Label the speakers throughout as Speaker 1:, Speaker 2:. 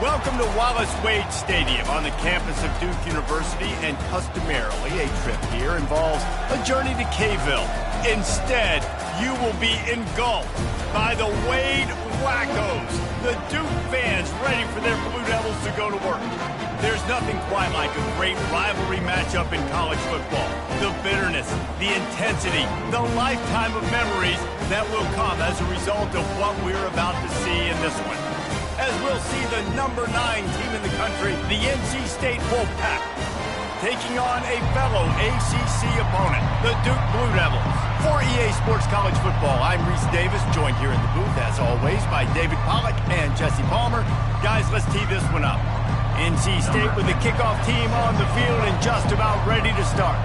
Speaker 1: Welcome to Wallace Wade Stadium on the campus of Duke University, and customarily a trip here involves a journey to K-ville. Instead, you will be engulfed by the Wade Wackos, the Duke fans ready for their Blue Devils to go to work. There's nothing quite like a great rivalry matchup in college football. The bitterness, the intensity, the lifetime of memories that will come as a result of what we're about to see in this one. As we'll see the number 9 team in the country, the NC State Wolfpack, taking on a fellow ACC opponent, the Duke Blue Devils. For EA Sports College Football, I'm Reese Davis, joined here in the booth, as always, by David Pollack and Jesse Palmer. Guys, let's tee this one up. NC State with the kickoff team on the field and just about ready to start.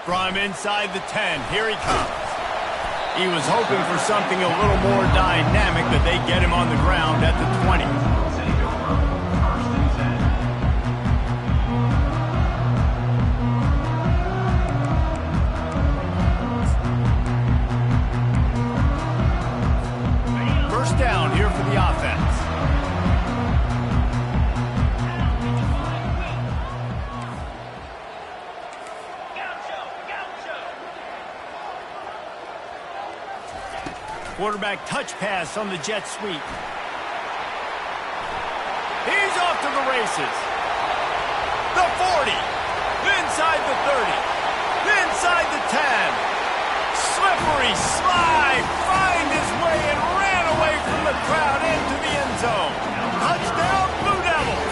Speaker 1: From inside the 10, here he comes. He was hoping for something a little more dynamic, but they get him on the ground at the 20. First down here for the offense. Quarterback touch pass on the jet sweep. He's off to the races. The 40. Inside the 30. Inside the 10. Slippery slide. Find his way and ran away from the crowd into the end zone. Touchdown, Blue Devils.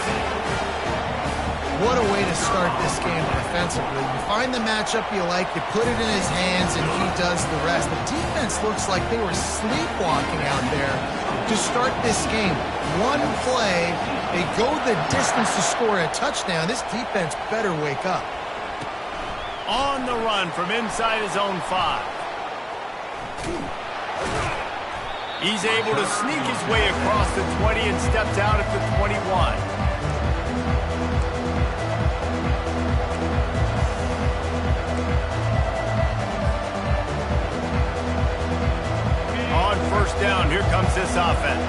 Speaker 2: What a way to start this game defensively. You find the matchup you like, you put it in his hands, and he does the rest. The defense looks like they were sleepwalking out there to start this game. One play, they go the distance to score a touchdown. This defense better wake up.
Speaker 1: On the run from inside his own 5. He's able to sneak his way across the 20 and steps out at the 21. First down, here comes this offense.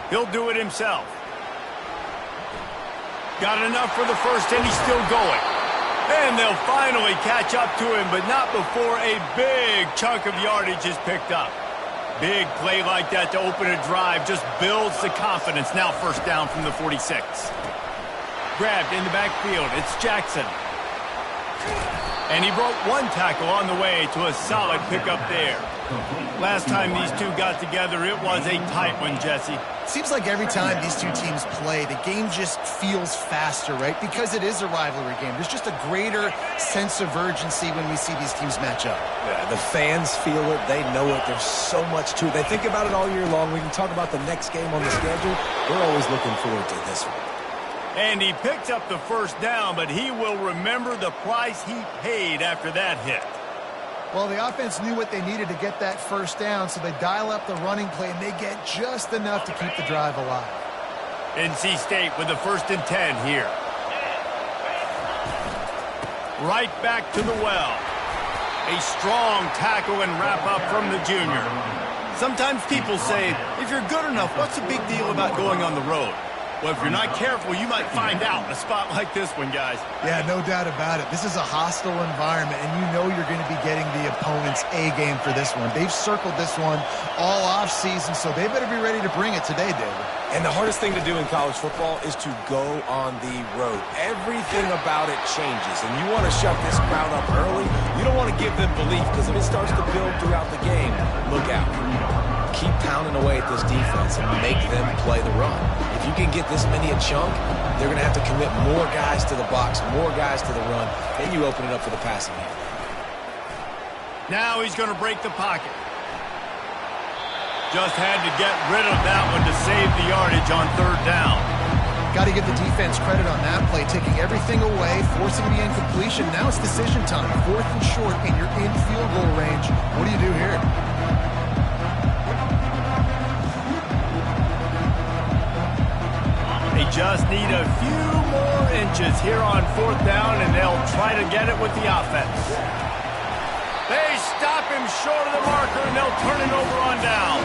Speaker 1: He'll do it himself. Got enough for the first, and he's still going. And they'll finally catch up to him, but not before a big chunk of yardage is picked up. Big play like that to open a drive just builds the confidence. Now first down from the 46. Grabbed in the backfield, it's Jackson. And he broke one tackle on the way to a solid pickup there. Last time these two got together, it was a tight one, Jesse.
Speaker 2: Seems like every time these two teams play, the game just feels faster, right? Because it is a rivalry game. There's just a greater sense of urgency when we see these teams match up.
Speaker 3: Yeah, the fans feel it. They know it. There's so much to it. They think about it all year long. We can talk about the next game on the schedule. We're always looking forward to this one.
Speaker 1: And he picked up the first down, but he will remember the price he paid after that hit.
Speaker 2: Well, the offense knew what they needed to get that first down, so they dial up the running play, and they get just enough to keep the drive alive.
Speaker 1: NC State with the 1st and 10 here. Right back to the well. A strong tackle and wrap up from the junior. Sometimes people say, if you're good enough, what's the big deal about going on the road? Well, if you're not careful, you might find out in a spot like this one, guys.
Speaker 2: Yeah, no doubt about it. This is a hostile environment, and you know you're going to be getting the opponent's A-game for this one. They've circled this one all off-season, so they better be ready to bring it today, David.
Speaker 3: And the hardest thing to do in college football is to go on the road. Everything about it changes, and you want to shut this crowd up early. You don't want to give them belief, because if it starts to build throughout the game, look out. Keep pounding away at this defense and make them play the run. If you can get this many a chunk, they're going to have to commit more guys to the box, more guys to the run. Then you open it up for the passing game.
Speaker 1: Now he's going to break the pocket. Just had to get rid of that one to save the yardage on 3rd down.
Speaker 2: Got to give the defense credit on that play, taking everything away, forcing the incompletion. Now it's decision time. 4th and short, and you're in field goal range. What do you do here?
Speaker 1: They just need a few more inches here on 4th down, and they'll try to get it with the offense. They stop him short of the marker, and they'll turn it over on down.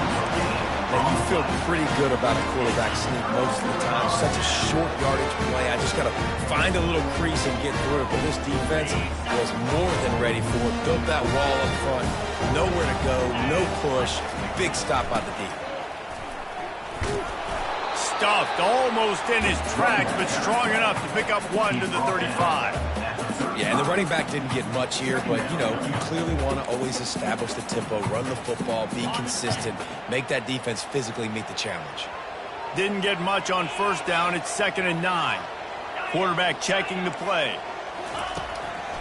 Speaker 3: Now, you feel pretty good about a quarterback sneak most of the time. Such a short yardage play. I just got to find a little crease and get through it. But this defense was more than ready for it. Built that wall up front. Nowhere to go. No push. Big stop by the D.
Speaker 1: Stuffed almost in his tracks, but strong enough to pick up 1 to the 35.
Speaker 3: Yeah, and the running back didn't get much here, but, you know, you clearly want to always establish the tempo, run the football, be consistent, make that defense physically meet the challenge.
Speaker 1: Didn't get much on 1st down. It's 2nd and 9. Quarterback checking the play.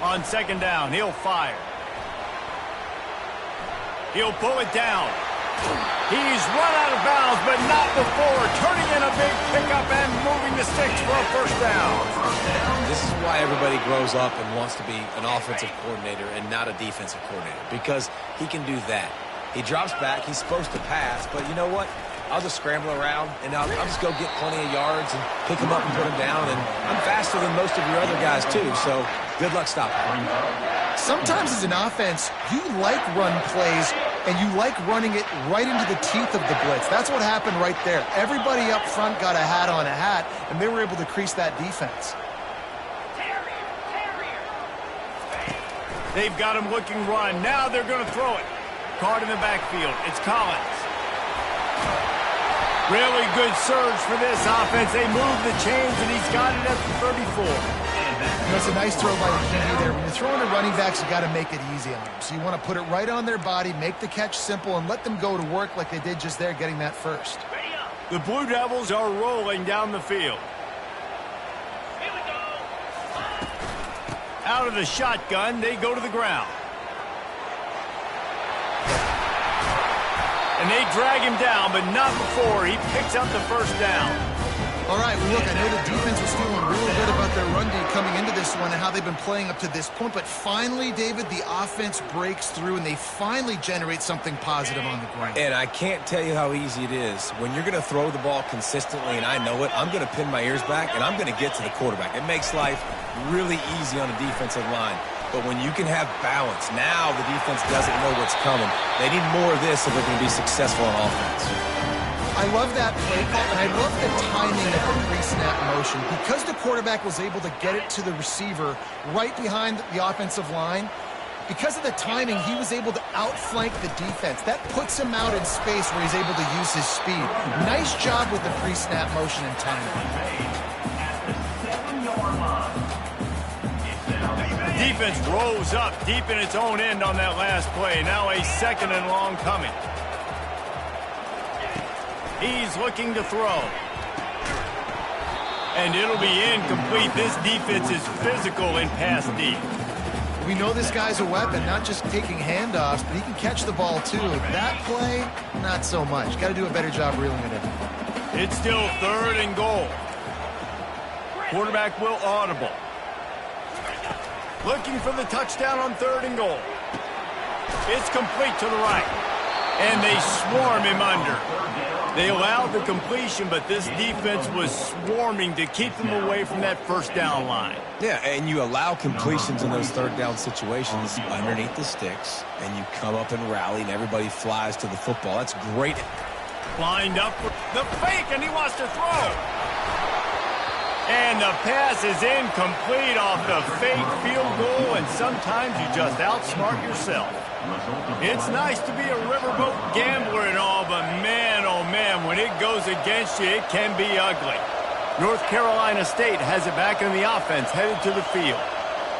Speaker 1: On 2nd down, he'll fire. He'll pull it down. He's run out of bounds, but not before turning in a big pickup and moving the sticks for a 1st down.
Speaker 3: This is why everybody grows up and wants to be an offensive coordinator and not a defensive coordinator, because he can do that. He drops back. He's supposed to pass, but you know what? I'll just scramble around, and I'll just go get plenty of yards and pick him up and put him down, and I'm faster than most of your other guys, too, so good luck stopping.
Speaker 2: Sometimes as an offense, you like run plays, and you like running it right into the teeth of the blitz. That's what happened right there. Everybody up front got a hat on a hat, and they were able to crease that defense.
Speaker 1: They've got him looking run. Now they're going to throw it. Caught in the backfield. It's Collins. Really good surge for this offense. They move the chains, and he's got it at the 34.
Speaker 2: You know, it's a nice throw by the QB there. When you're throwing to running backs, you got to make it easy on them. So you want to put it right on their body, make the catch simple, and let them go to work like they did just there, getting that first.
Speaker 1: The Blue Devils are rolling down the field. Out of the shotgun, they go to the ground. And they drag him down, but not before he picks up the 1st down.
Speaker 2: All right, well, look, I know the defense was feeling really good about their run D coming into this one and how they've been playing up to this point, but finally, David, the offense breaks through and they finally generate something positive on the ground.
Speaker 3: And I can't tell you how easy it is. When you're going to throw the ball consistently, and I know it, I'm going to pin my ears back, and I'm going to get to the quarterback. It makes life really easy on the defensive line. But when you can have balance, now the defense doesn't know what's coming. They need more of this if they're going to be successful on offense.
Speaker 2: I love that play call, and I love the timing of the pre-snap motion. Because the quarterback was able to get it to the receiver right behind the offensive line, because of the timing, he was able to outflank the defense. That puts him out in space where he's able to use his speed. Nice job with the pre-snap motion and timing.
Speaker 1: Defense rolls up deep in its own end on that last play. Now a 2nd and long coming. He's looking to throw. And it'll be incomplete. This defense is physical in pass D.
Speaker 2: We know this guy's a weapon, not just taking handoffs, but he can catch the ball too. That play, not so much. Got to do a better job reeling it in.
Speaker 1: It's still 3rd and goal. Quarterback will audible. Looking for the touchdown on 3rd and goal. It's complete to the right. And they swarm him under. They allowed the completion, but this defense was swarming to keep them away from that 1st down line.
Speaker 3: Yeah, and you allow completions in those 3rd down situations underneath the sticks, and you come up and rally, and everybody flies to the football. That's great.
Speaker 1: Lined up for the fake, and he wants to throw. And the pass is incomplete off the fake field goal, and sometimes you just outsmart yourself. It's nice to be a riverboat gambler and all, but man, oh man, when it goes against you, it can be ugly. North Carolina State has it back in the offense, headed to the field.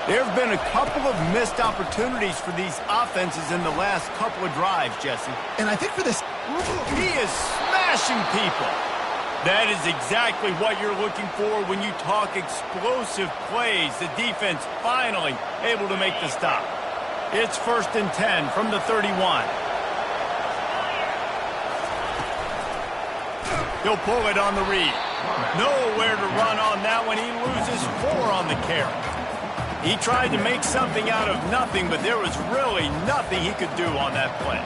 Speaker 1: There have been a couple of missed opportunities for these offenses in the last couple of drives, Jesse.
Speaker 2: And I think for this,
Speaker 1: he is smashing people. That is exactly what you're looking for when you talk explosive plays. The defense finally able to make the stop. It's 1st and 10 from the 31. He'll pull it on the read. Nowhere to run on that one. He loses 4 on the carry. He tried to make something out of nothing, but there was really nothing he could do on that play.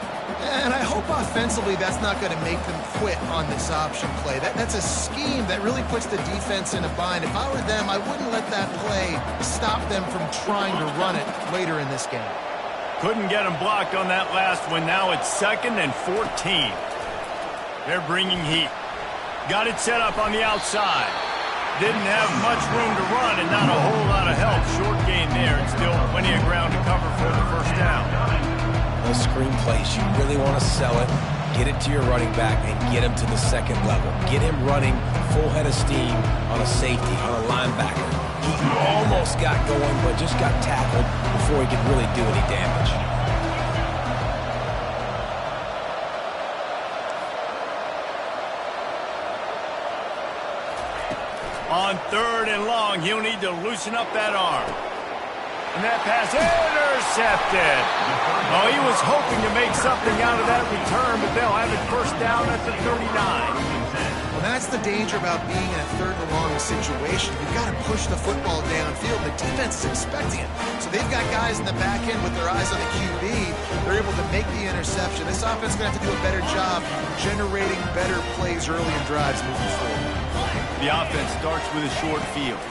Speaker 2: And I hope offensively that's not going to make them quit on this option play. That's a scheme that really puts the defense in a bind. If I were them, I wouldn't let that play stop them from trying to run it later in this game.
Speaker 1: Couldn't get him blocked on that last one. Now it's 2nd and 14. They're bringing heat. Got it set up on the outside. Didn't have much room to run and not a whole lot of help. Short gain there and still plenty of ground to cover for the first down.
Speaker 3: Those screen plays, you really want to sell it, get it to your running back, and get him to the second level. Get him running full head of steam on a safety, on a linebacker. He almost got going, but just got tackled before he could really do any damage.
Speaker 1: On 3rd and long, he'll need to loosen up that arm. And that pass intercepted. Oh, he was hoping to make something out of that return, but they'll have it first down at the 39.
Speaker 2: Well, that's the danger about being in a 3rd and long situation. You've got to push the football downfield. The defense is expecting it. So they've got guys in the back end with their eyes on the QB. They're able to make the interception. This offense is going to have to do a better job generating better plays early in drives moving forward.
Speaker 1: The offense starts with a short field.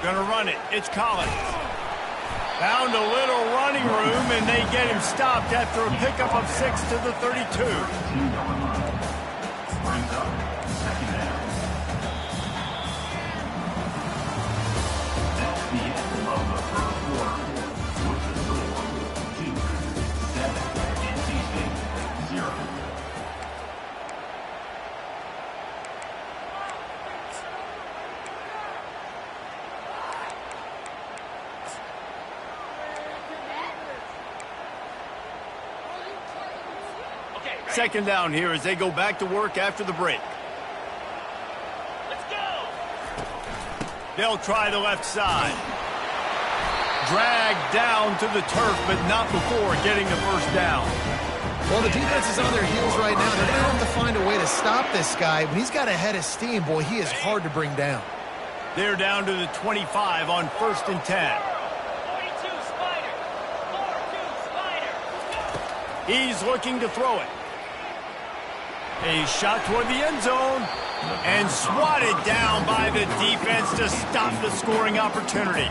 Speaker 1: Gonna run it. It's Collins. Found a little running room, and they get him stopped after a pickup of 6 to the 32. Second down here as they go back to work after the break.
Speaker 4: Let's go.
Speaker 1: They'll try the left side. Dragged down to the turf, but not before getting the first down.
Speaker 2: Well, the defense is on their heels right now. They're going to have to find a way to stop this guy. When he's got a head of steam, boy, he is hard to bring down.
Speaker 1: They're down to the 25 on 1st and 10.
Speaker 4: 42 Spider. 4-2 Spider.
Speaker 1: He's looking to throw it. A shot toward the end zone and swatted down by the defense to stop the scoring opportunity.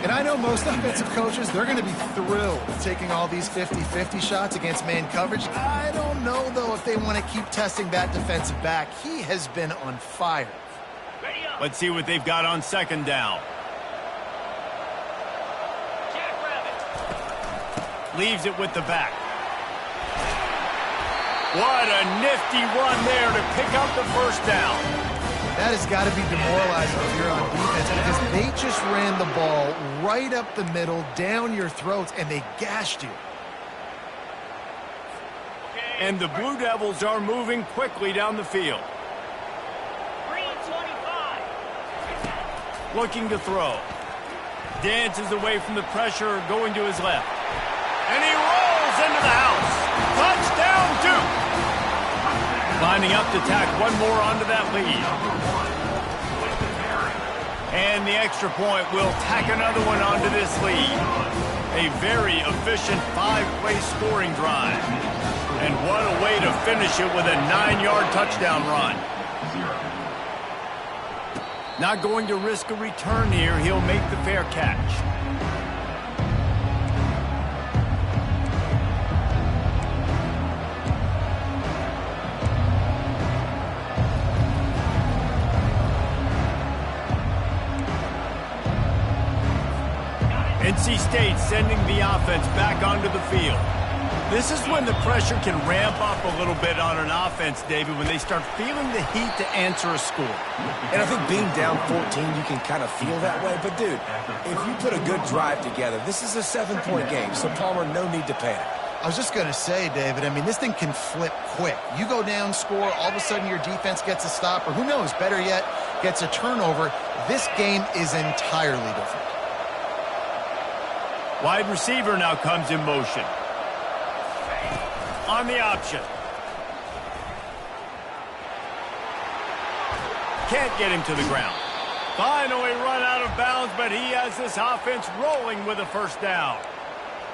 Speaker 2: And I know most offensive coaches, they're going to be thrilled taking all these 50-50 shots against man coverage. I don't know, though, if they want to keep testing that defensive back. He has been on fire.
Speaker 1: Let's see what they've got on 2nd down.
Speaker 4: Jackrabbit.
Speaker 1: Leaves it with the back. What a nifty run there to pick up the first down.
Speaker 2: That has got to be demoralizing if you're on defense because they just ran the ball right up the middle, down your throats, and they gashed you.
Speaker 1: And the Blue Devils are moving quickly down the field.
Speaker 4: 3-25.
Speaker 1: Looking to throw. Dances away from the pressure, going to his left. And he rolls into the house. Touchdown, Dook! Lining up to tack one more onto that lead. And the extra point will tack another one onto this lead. A very efficient 5-play scoring drive. And what a way to finish it with a 9-yard touchdown run. Not going to risk a return here. He'll make the fair catch. NC State sending the offense back onto the field. This is when the pressure can ramp up a little bit on an offense, David, when they start feeling the heat to answer a score.
Speaker 3: And I think being down 14, you can kind of feel that way. But, dude, if you put a good drive together, this is a 7-point game, so Palmer, no need to panic.
Speaker 2: I was just going to say, David, I mean, this thing can flip quick. You go down, score, all of a sudden your defense gets a stop, or who knows, better yet, gets a turnover. This game is entirely different.
Speaker 1: Wide receiver now comes in motion. On the option. Can't get him to the ground. Finally run out of bounds, but he has this offense rolling with a first down.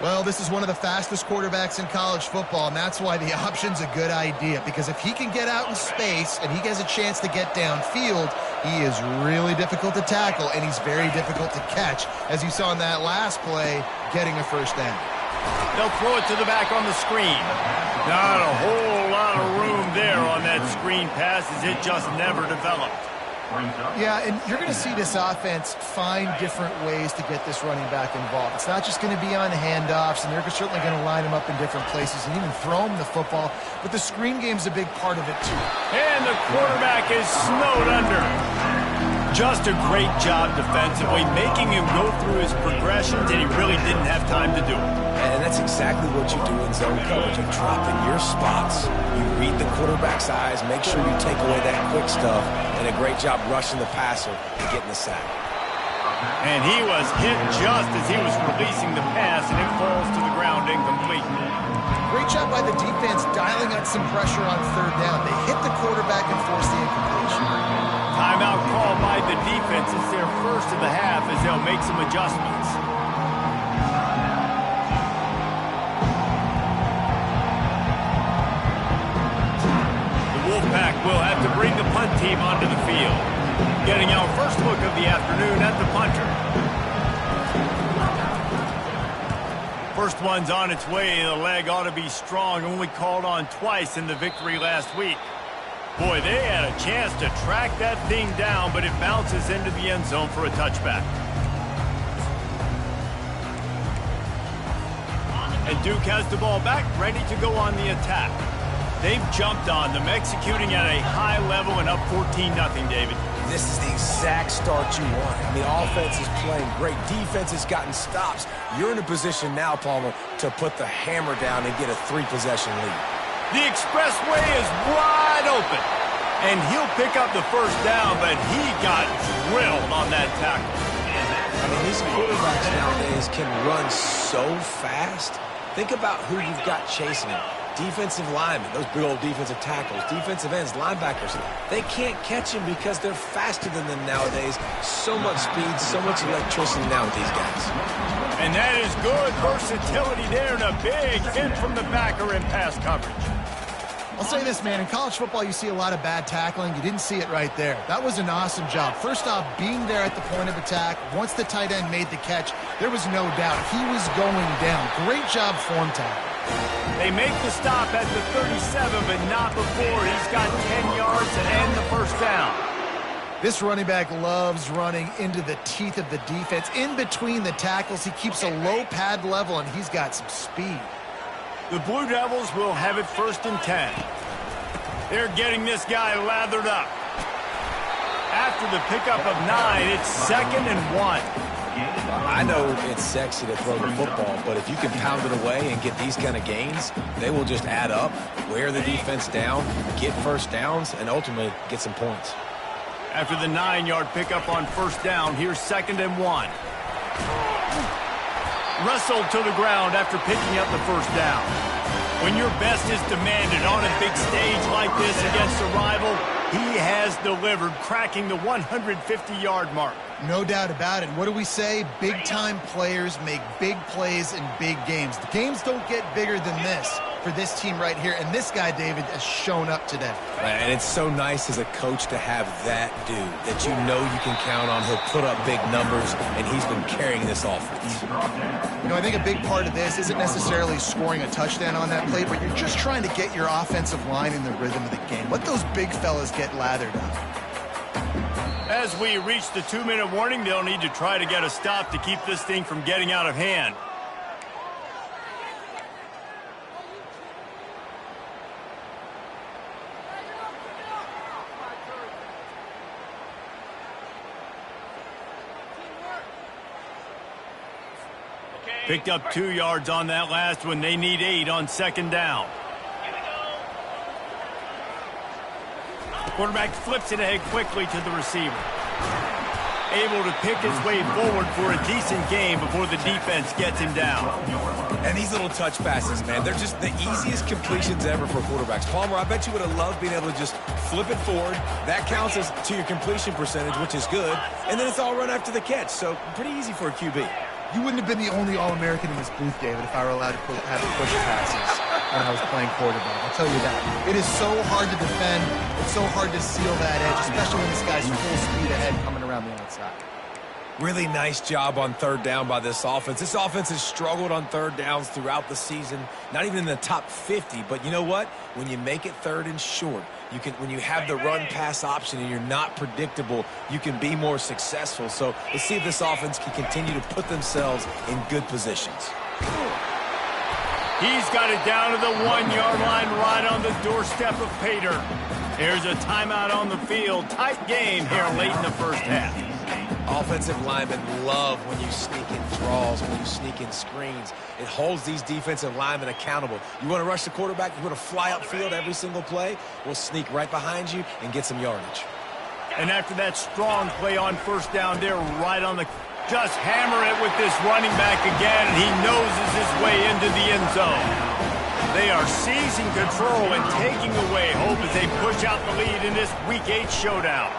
Speaker 2: Well, this is one of the fastest quarterbacks in college football, and that's why the option's a good idea. Because if he can get out in space and he has a chance to get downfield, he is really difficult to tackle, and he's very difficult to catch, as you saw in that last play, getting a first down.
Speaker 1: They'll throw it to the back on the screen. Not a whole lot of room there on that screen pass, as it just never developed.
Speaker 2: Yeah, and you're going to see this offense find different ways to get this running back involved. It's not just going to be on handoffs, and they're certainly going to line him up in different places and even throw him the football, but the screen game's a big part of it too.
Speaker 1: And the quarterback is snowed under. Just a great job defensively, making him go through his progressions, and he really didn't have time to do it.
Speaker 3: And that's exactly what you do in zone coverage. You drop in your spots. You read the quarterback's eyes, make sure you take away that quick stuff, and a great job rushing the passer and getting the sack.
Speaker 1: And he was hit just as he was releasing the pass, and it falls to the ground incomplete.
Speaker 2: Great job by the defense dialing up some pressure on third down. They hit the quarterback and forced the incompletion.
Speaker 1: Timeout called by the defense. It's their first of the half as they'll make some adjustments. The Wolfpack will have to bring the punt team onto the field. Getting our first look of the afternoon at the punter. First one's on its way. The leg ought to be strong. Only called on twice in the victory last week. Boy, they had a chance to track that thing down, but it bounces into the end zone for a touchback. And Duke has the ball back, ready to go on the attack. They've jumped on them, executing at a high level and up 14-0, David.
Speaker 3: This is the exact start you want. I mean, offense is playing great. Defense has gotten stops. You're in a position now, Palmer, to put the hammer down and get a 3-possession lead.
Speaker 1: The expressway is wide open. And he'll pick up the first down, but he got drilled on that tackle.
Speaker 3: I mean, these quarterbacks nowadays can run so fast. Think about who you've got chasing him. Defensive linemen, those big old defensive tackles, defensive ends, linebackers. They can't catch him because they're faster than them nowadays. So much speed, so much electricity now with these guys.
Speaker 1: And that is good versatility there, and a big hit from the backer in pass coverage.
Speaker 2: I'll say this, man. In college football, you see a lot of bad tackling. You didn't see it right there. That was an awesome job. First off, being there at the point of attack. Once the tight end made the catch, there was no doubt he was going down. Great job form tackle.
Speaker 1: They make the stop at the 37, but not before. He's got 10 yards and the first down.
Speaker 2: This running back loves running into the teeth of the defense. In between the tackles, he keeps a low pad level, and he's got some speed.
Speaker 1: The Blue Devils will have it 1st and 10. They're getting this guy lathered up. After the pickup of 9, it's 2nd and 1.
Speaker 3: I know it's sexy to throw the football, but if you can pound it away and get these kind of gains, they will just add up, wear the defense down, get first downs, and ultimately get some points.
Speaker 1: After the 9-yard pickup on 1st down, here's 2nd and 1. Wrestled to the ground after picking up the first down. When your best is demanded on a big stage like this against a rival, he has delivered, cracking the 150-yard mark.
Speaker 2: No doubt about it. What do we say? Big-time players make big plays in big games. The games don't get bigger than this for this team right here, and this guy, David, has shown up today.
Speaker 3: And it's so nice as a coach to have that dude that you know you can count on. He'll put up big numbers, and he's been carrying this offense.
Speaker 2: You know, I think a big part of this isn't necessarily scoring a touchdown on that play, but you're just trying to get your offensive line in the rhythm of the game. Let those big fellas get lathered up.
Speaker 1: As we reach the 2-minute warning, they'll need to try to get a stop to keep this thing from getting out of hand. Picked up 2 yards on that last one. They need 8 on 2nd down. Quarterback flips it ahead quickly to the receiver. Able to pick his way forward for a decent game before the defense gets him down.
Speaker 3: And these little touch passes, man, they're just the easiest completions ever for quarterbacks. Palmer, I bet you would have loved being able to just flip it forward. That counts as to your completion percentage, which is good. And then it's all run after the catch, so pretty easy for a QB.
Speaker 2: You wouldn't have been the only All-American in this booth, David, if I were allowed to have push passes when I was playing quarterback. I'll tell you that. It is so hard to defend. It's so hard to seal that edge, especially when this guy's full speed ahead coming around the outside.
Speaker 3: Really nice job on third down by this offense. This offense has struggled on third downs throughout the season. Not even in the top 50, but you know what? When you make it third and short, when you have the run-pass option and you're not predictable, you can be more successful. So let's see if this offense can continue to put themselves in good positions.
Speaker 1: He's got it down to the 1-yard line right on the doorstep of Pater. Here's a timeout on the field. Tight game here late in the first half.
Speaker 3: Offensive linemen love when you sneak in draws, when you sneak in screens. It holds these defensive linemen accountable. You want to rush the quarterback, you want to fly upfield every single play, we'll sneak right behind you and get some yardage.
Speaker 1: And after that strong play on first down, they're right on the... Just hammer it with this running back again, and he noses his way into the end zone. They are seizing control and taking away hope as they push out the lead in this Week 8 showdown.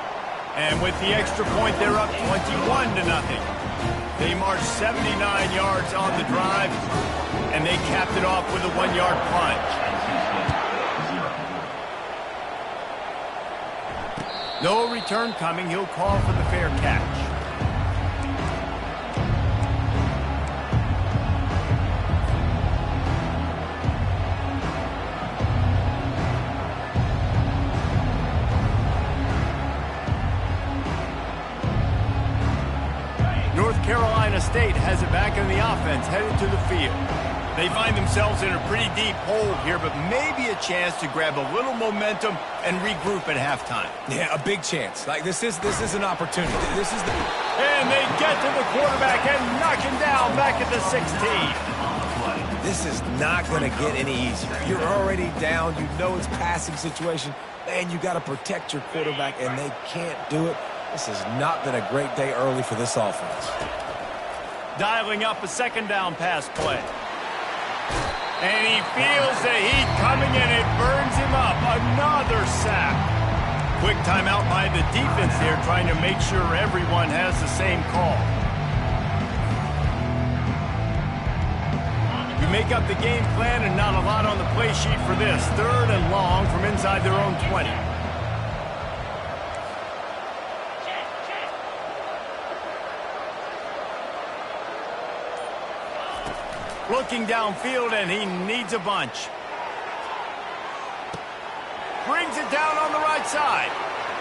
Speaker 1: And with the extra point, they're up 21-0. They marched 79 yards on the drive, and they capped it off with a 1-yard punt. No return coming. He'll call for the fair catch. North Carolina State has it back in the offense, headed to the field. They find themselves in a pretty deep hole here, but maybe a chance to grab a little momentum and regroup at halftime.
Speaker 3: Yeah, a big chance. Like this is an opportunity. This is the...
Speaker 1: And they get to the quarterback and knock him down back at the 16.
Speaker 3: This is not going to get any easier. You're already down. You know it's passing situation. Man, you got to protect your quarterback, and they can't do it. This has not been a great day early for this offense.
Speaker 1: Dialing up a second down pass play. And he feels the heat coming and it burns him up. Another sack. Quick timeout by the defense there, trying to make sure everyone has the same call. You make up the game plan and not a lot on the play sheet for this. Third and long from inside their own 20. Looking downfield, and he needs a bunch. Brings it down on the right side.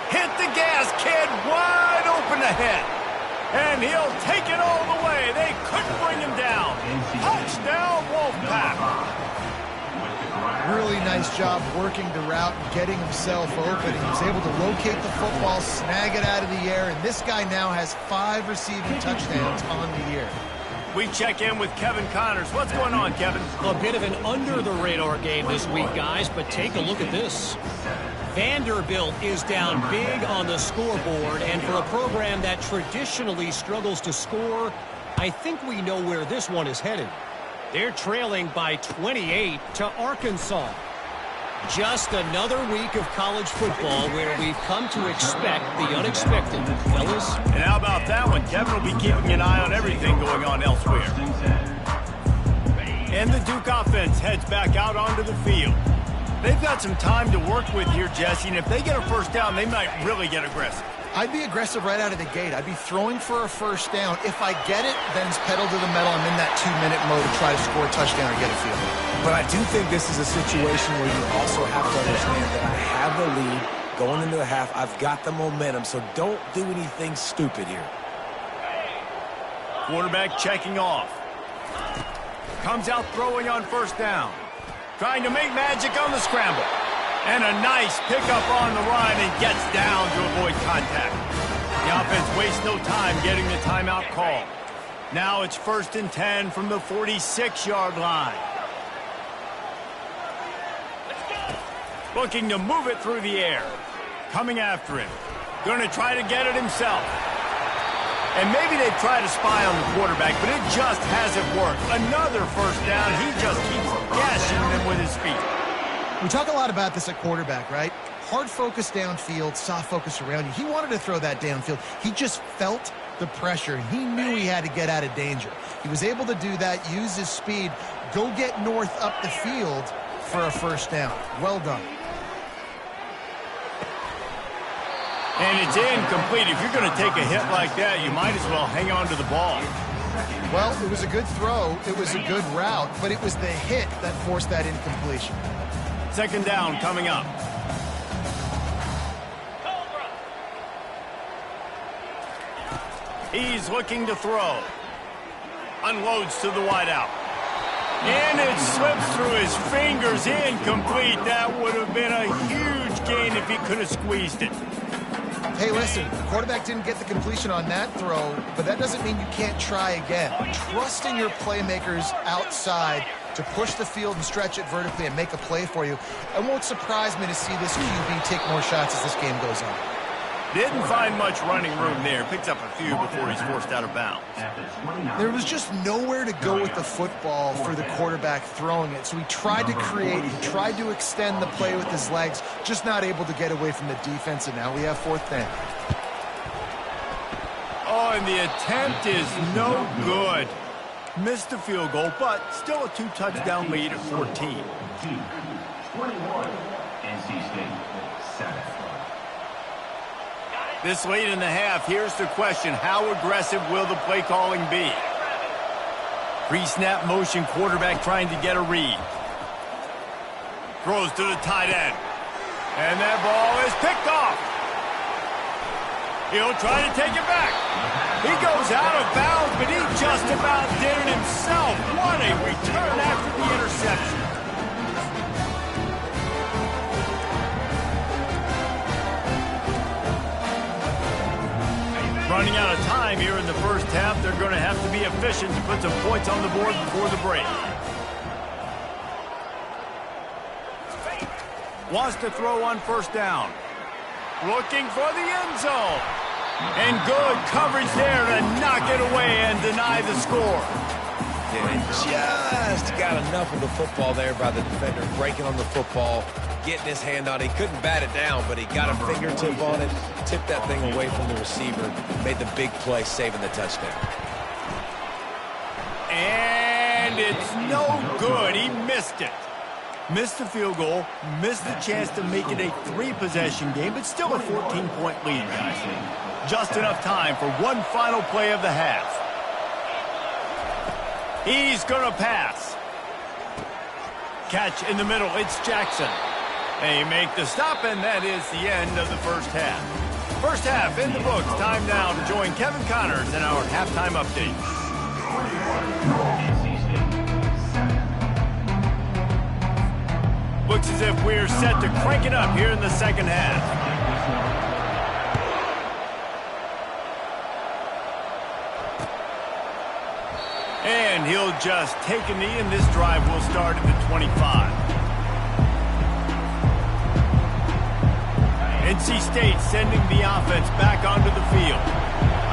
Speaker 1: Hit the gas, kid, wide open ahead. And he'll take it all the way. They couldn't bring him down. Touchdown, Wolfpack.
Speaker 2: Really nice job working the route and getting himself open. He was able to locate the football, snag it out of the air, and this guy now has 5 receiving touchdowns on the year.
Speaker 1: We check in with Kevin Connors. What's going on, Kevin?
Speaker 5: A bit of an under-the-radar game this week, guys, but take a look at this. Vanderbilt is down big on the scoreboard, and for a program that traditionally struggles to score, I think we know where this one is headed. They're trailing by 28 to Arkansas. Just another week of college football where we've come to expect the unexpected, fellas.
Speaker 1: And how about that one? Kevin will be keeping an eye on everything going on elsewhere. And the Duke offense heads back out onto the field. They've got some time to work with here, Jesse, and if they get a first down, they might really get aggressive.
Speaker 2: I'd be aggressive right out of the gate. I'd be throwing for a first down. If I get it, then it's pedal to the metal. I'm in that 2-minute mode to try to score a touchdown or get a field goal.
Speaker 3: But I do think this is a situation where you also have to understand that I have the lead going into the half. I've got the momentum, so don't do anything stupid here.
Speaker 1: Quarterback checking off. Comes out throwing on first down. Trying to make magic on the scramble. And a nice pickup on the run and gets down to avoid contact. The offense wastes no time getting the timeout call. Now it's 1st and 10 from the 46-yard line. Looking to move it through the air. Coming after it. Going to try to get it himself. And maybe they try to spy on the quarterback, but it just hasn't worked. Another first down. He just keeps gashing them with his feet.
Speaker 2: We talk a lot about this at quarterback, right? Hard focus downfield, soft focus around you. He wanted to throw that downfield. He just felt the pressure. He knew he had to get out of danger. He was able to do that, use his speed, go get north up the field for a first down. Well done.
Speaker 1: And it's incomplete. If you're going to take a hit like that, you might as well hang on to the ball.
Speaker 2: Well, it was a good throw. It was a good route, but it was the hit that forced that incompletion.
Speaker 1: Second down coming up. He's looking to throw. Unloads to the wideout. And it slips through his fingers. Incomplete. That would have been a huge gain if he could have squeezed it.
Speaker 2: Hey, listen, the quarterback didn't get the completion on that throw, but that doesn't mean you can't try again. Trust in your playmakers outside to push the field and stretch it vertically and make a play for you. It won't surprise me to see this QB take more shots as this game goes on.
Speaker 1: Didn't find much running room there. Picks up a few before he's forced out of bounds.
Speaker 2: There was just nowhere to go with the football for the quarterback throwing it. So he tried to create, he tried to extend the play with his legs, just not able to get away from the defense, and now we have fourth down.
Speaker 1: Oh, and the attempt is no good. Missed the field goal, but still a 2-touchdown lead at 14.
Speaker 6: 21, NC State, 7.
Speaker 1: This late in the half, here's the question. How aggressive will the play calling be? Pre-snap motion, quarterback trying to get a read. Throws to the tight end. And that ball is picked off. He'll try to take it back. He goes out of bounds, but he just about did it himself. What a return after the interception. Running out of time here in the first half. They're going to have to be efficient to put some points on the board before the break. Wants to throw on first down. Looking for the end zone. And good coverage there to knock it away and deny the score.
Speaker 3: Yeah, just got enough of the football there by the defender, breaking on the football, getting his hand on it. He couldn't bat it down, but he got a fingertip on it, tipped that thing away from the receiver, made the big play, saving the touchdown.
Speaker 1: And it's no good. He missed it. Missed the field goal, missed the chance to make it a 3-possession game, but still a 14-point lead, guys. Just enough time for one final play of the half. He's going to pass. Catch in the middle. It's Jackson. They make the stop, and that is the end of the first half. First half in the books. Time now to join Kevin Connors in our halftime update. Looks as if we're set to crank it up here in the second half. And he'll just take a knee, and this drive will start at the 25. NC State sending the offense back onto the field.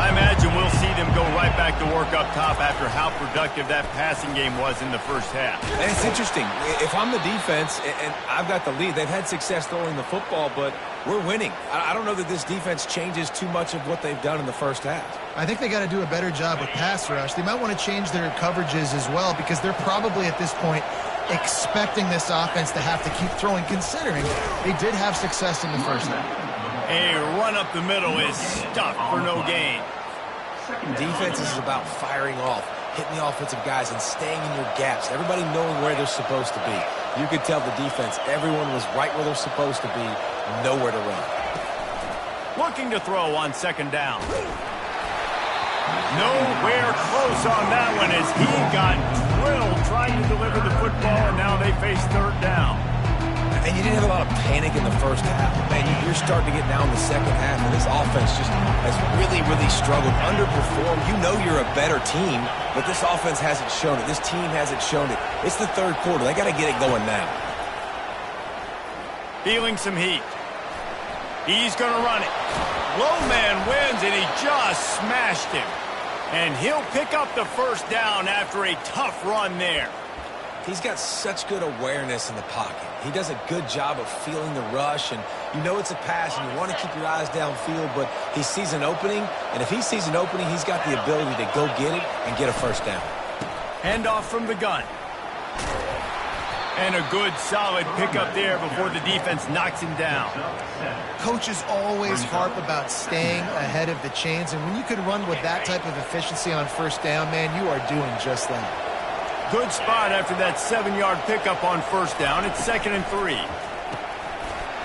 Speaker 1: I imagine we'll see them go right back to work up top after how productive that passing game was in the first half.
Speaker 3: And it's interesting. If I'm the defense and I've got the lead, they've had success throwing the football, but we're winning. I don't know that this defense changes too much of what they've done in the first half.
Speaker 2: I think they got to do a better job with pass rush. They might want to change their coverages as well, because they're probably at this point expecting this offense to have to keep throwing, considering they did have success in the first half.
Speaker 1: A run up the middle is stuffed for no gain.
Speaker 3: Defense is about firing off, hitting the offensive guys and staying in your gaps. Everybody knowing where they're supposed to be. You could tell the defense, everyone was right where they're supposed to be, nowhere to run.
Speaker 1: Looking to throw on second down. Nowhere close on that one as he got drilled trying to deliver the football, and now they face third down.
Speaker 3: And you didn't have a lot of panic in the first half. Man, you're starting to get now in the second half, and this offense just has really, really struggled, underperformed. You know you're a better team, but this offense hasn't shown it. This team hasn't shown it. It's the third quarter. They got to get it going now.
Speaker 1: Feeling some heat. He's going to run it. Low man wins, and he just smashed him. And he'll pick up the first down after a tough run there.
Speaker 3: He's got such good awareness in the pocket. He does a good job of feeling the rush and You know it's a pass, and you want to keep your eyes downfield, but he sees an opening, and if he sees an opening, he's got the ability to go get it and get a first down.
Speaker 1: Handoff from the gun. And a good, solid pickup there before the defense knocks him down.
Speaker 2: Coaches always harp about staying ahead of the chains, and when you can run with that type of efficiency on first down, man, you are doing just that.
Speaker 1: Good spot after that 7-yard pickup on first down. It's 2nd and 3.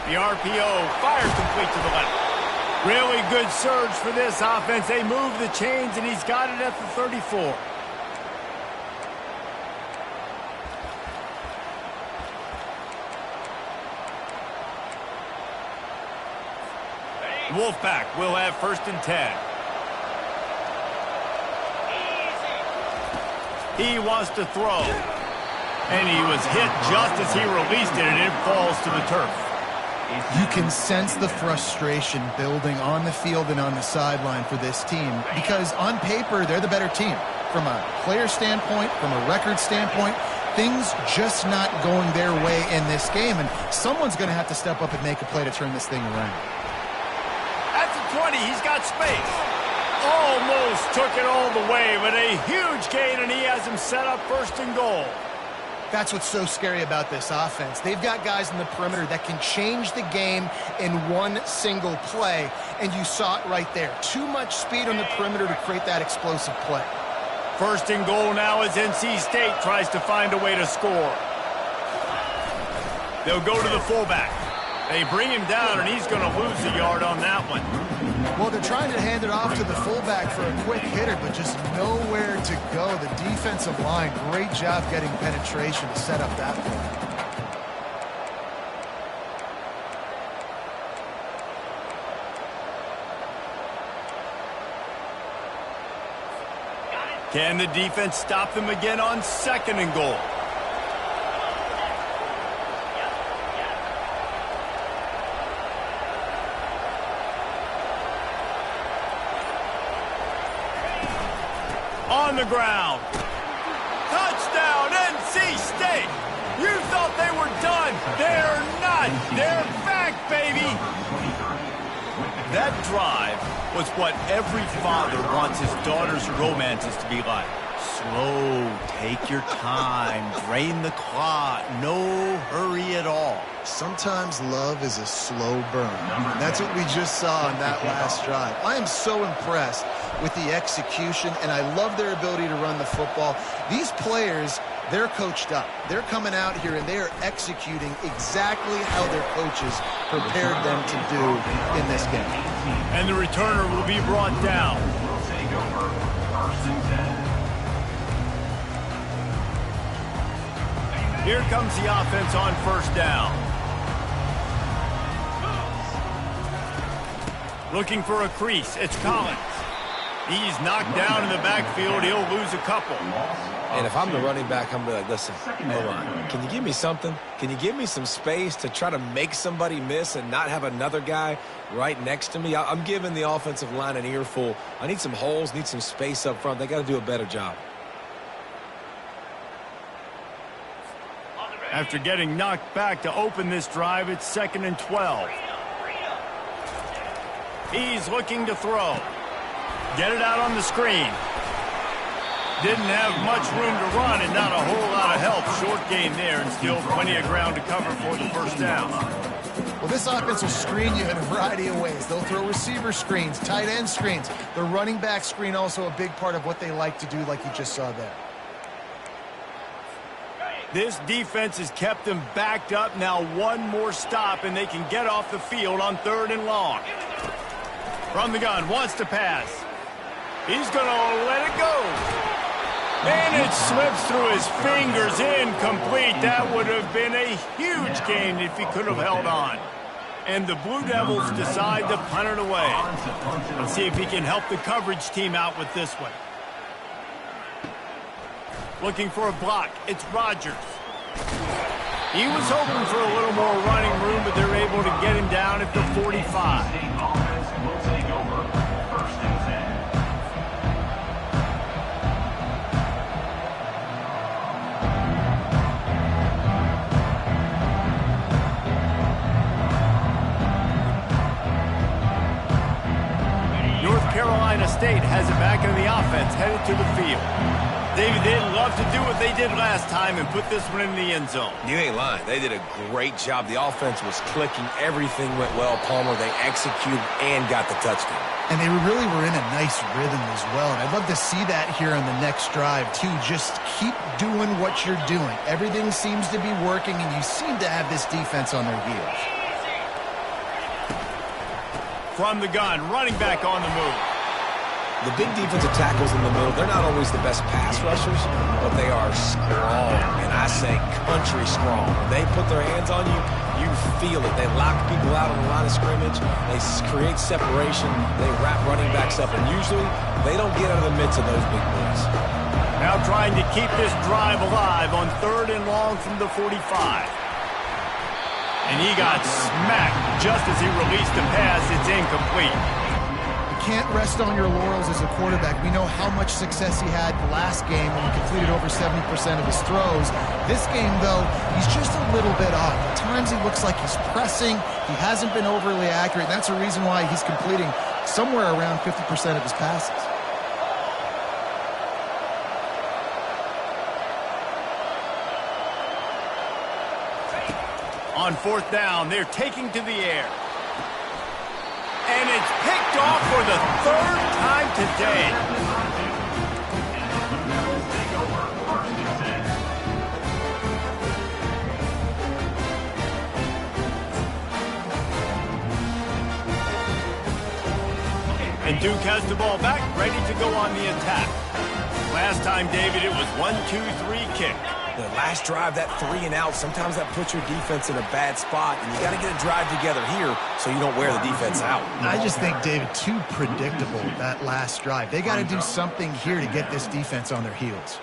Speaker 1: The RPO fired complete to the left. Really good surge for this offense. They move the chains, and he's got it at the 34. Wolfpack will have 1st and 10. He wants to throw. And he was hit just as he released it, and it falls to the turf.
Speaker 2: You can sense the frustration building on the field and on the sideline for this team because on paper, they're the better team. From a player standpoint, from a record standpoint, things just not going their way in this game, and someone's going to have to step up and make a play to turn this thing around.
Speaker 1: At the 20, he's got space. Almost took it all the way, but a huge gain, and he has him set up 1st and goal.
Speaker 2: That's what's so scary about this offense. They've got guys in the perimeter that can change the game in one single play, and you saw it right there. Too much speed on the perimeter to create that explosive play.
Speaker 1: 1st and goal now as NC State tries to find a way to score. They'll go to the fullback. They bring him down, and he's going to lose a yard on that one.
Speaker 2: Well, they're trying to hand it off to the fullback for a quick hitter, but just nowhere to go. The defensive line, great job getting penetration to set up that play.
Speaker 1: Can the defense stop them again on 2nd and goal? On the ground. Touchdown, NC State. You thought they were done. They're not. They're back, baby. That drive was what every father wants his daughter's romances to be like. Slow, take your time, drain the clock, no hurry at all.
Speaker 2: Sometimes love is a slow burn. And that's what we just saw on that last drive. I am so impressed with the execution, and I love their ability to run the football. These players, they're coached up. They're coming out here, and they are executing exactly how their coaches prepared them to do in this game.
Speaker 1: And the returner will be brought down. Here comes the offense on 1st down. Looking for a crease. It's Collins. He's knocked down in the backfield. He'll lose a couple.
Speaker 3: And if I'm the running back, I'm going to be like, listen, hold on. Can you give me something? Can you give me some space to try to make somebody miss and not have another guy right next to me? I'm giving the offensive line an earful. I need some holes, need some space up front. They got to do a better job.
Speaker 1: After getting knocked back to open this drive, it's 2nd and 12. He's looking to throw. Get it out on the screen. Didn't have much room to run and not a whole lot of help. Short gain there and still plenty of ground to cover for the 1st down.
Speaker 2: Well, this offense will screen you in a variety of ways. They'll throw receiver screens, tight end screens. The running back screen also a big part of what they like to do, like you just saw there.
Speaker 1: This defense has kept them backed up. Now one more stop, and they can get off the field on 3rd and long. From the gun, wants to pass. He's going to let it go. And it slips through his fingers, incomplete. That would have been a huge gain if he could have held on. And the Blue Devils decide to punt it away. Let's see if he can help the coverage team out with this one. Looking for a block. It's Rodgers. He was hoping for a little more running room, but they're able to get him down at the 45. Carolina State has it back in the offense, headed to the field. David, they'd love to do what they did last time and put this one in the end zone.
Speaker 3: You ain't lying. They did a great job. The offense was clicking. Everything went well. Palmer, they executed and got the touchdown.
Speaker 2: And they really were in a nice rhythm as well. And I'd love to see that here on the next drive, too. Just keep doing what you're doing. Everything seems to be working, and you seem to have this defense on their heels.
Speaker 1: From the gun, running back on the move.
Speaker 3: The big defensive tackles in the middle, they're not always the best pass rushers, but they are strong, and I say country strong. When they put their hands on you, you feel it. They lock people out on the line of scrimmage. They create separation. They wrap running backs up, and usually they don't get out of the midst of those big boys.
Speaker 1: Now trying to keep this drive alive on 3rd and long from the 45. And he got smacked just as he released the pass. It's incomplete.
Speaker 2: Can't rest on your laurels as a quarterback. We know how much success he had last game when he completed over 70% of his throws. This game, though, he's just a little bit off. At times he looks like he's pressing. He hasn't been overly accurate. That's a reason why he's completing somewhere around 50% of his passes.
Speaker 1: On 4th down, they're taking to the air. And it's picked off for the 3rd time today. And Duke has the ball back, ready to go on the attack. Last time, David, it was 1-2-3 kick.
Speaker 3: The last drive, that 3 and out, sometimes that puts your defense in a bad spot, and you got to get a drive together here so you don't wear the defense out.
Speaker 2: I just think, David, too predictable, that last drive. They got to do something here to get this defense on their heels.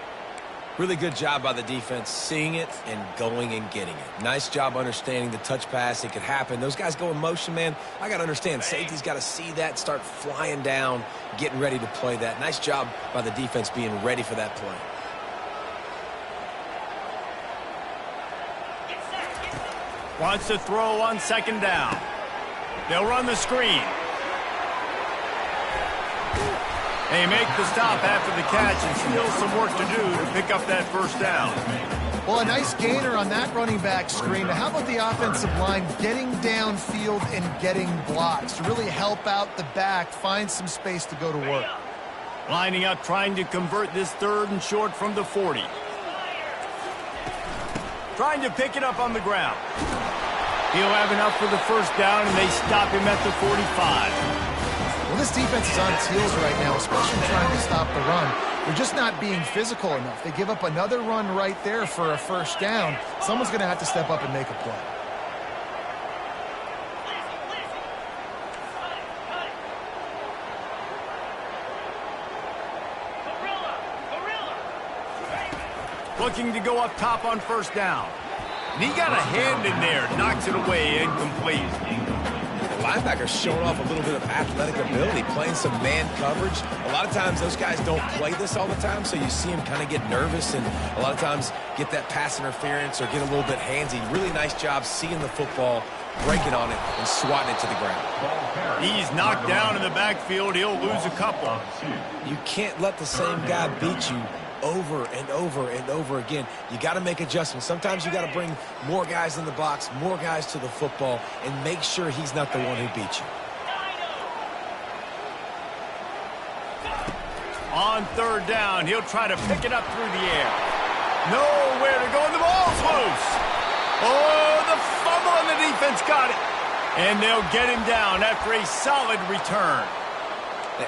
Speaker 3: Really good job by the defense, seeing it and going and getting it. Nice job understanding the touch pass. It could happen. Those guys go in motion, man. I got to understand, safety's got to see that, start flying down, getting ready to play that. Nice job by the defense being ready for that play.
Speaker 1: Wants to throw on 2nd down. They'll run the screen. They make the stop after the catch, and still some work to do to pick up that 1st down.
Speaker 2: Well, a nice gainer on that running back screen. Now, how about the offensive line getting downfield and getting blocks to really help out the back, find some space to go to work?
Speaker 1: Lining up, trying to convert this 3rd and short from the 40. Trying to pick it up on the ground. He'll have enough for the 1st down, and they stop him at the 45.
Speaker 2: Well, this defense is on its heels right now, especially trying to stop the run. They're just not being physical enough. They give up another run right there for a 1st down. Someone's going to have to step up and make a play.
Speaker 1: Looking to go up top on 1st down. And he got a hand in there, knocks it away, incomplete.
Speaker 3: The linebacker's showing off a little bit of athletic ability, playing some man coverage. A lot of times those guys don't play this all the time, so you see them kind of get nervous and a lot of times get that pass interference or get a little bit handsy. Really nice job seeing the football, breaking on it, and swatting it to the ground.
Speaker 1: He's knocked down in the backfield. He'll lose a couple.
Speaker 3: You can't let the same guy beat you over and over and over again. You got to make adjustments. Sometimes you got to bring more guys in the box, more guys to the football, and make sure he's not the one who beat you.
Speaker 1: On 3rd down, he'll try to pick it up through the air. Nowhere to go, and the ball's loose. Oh, the fumble, and the defense got it. And they'll get him down after a solid return.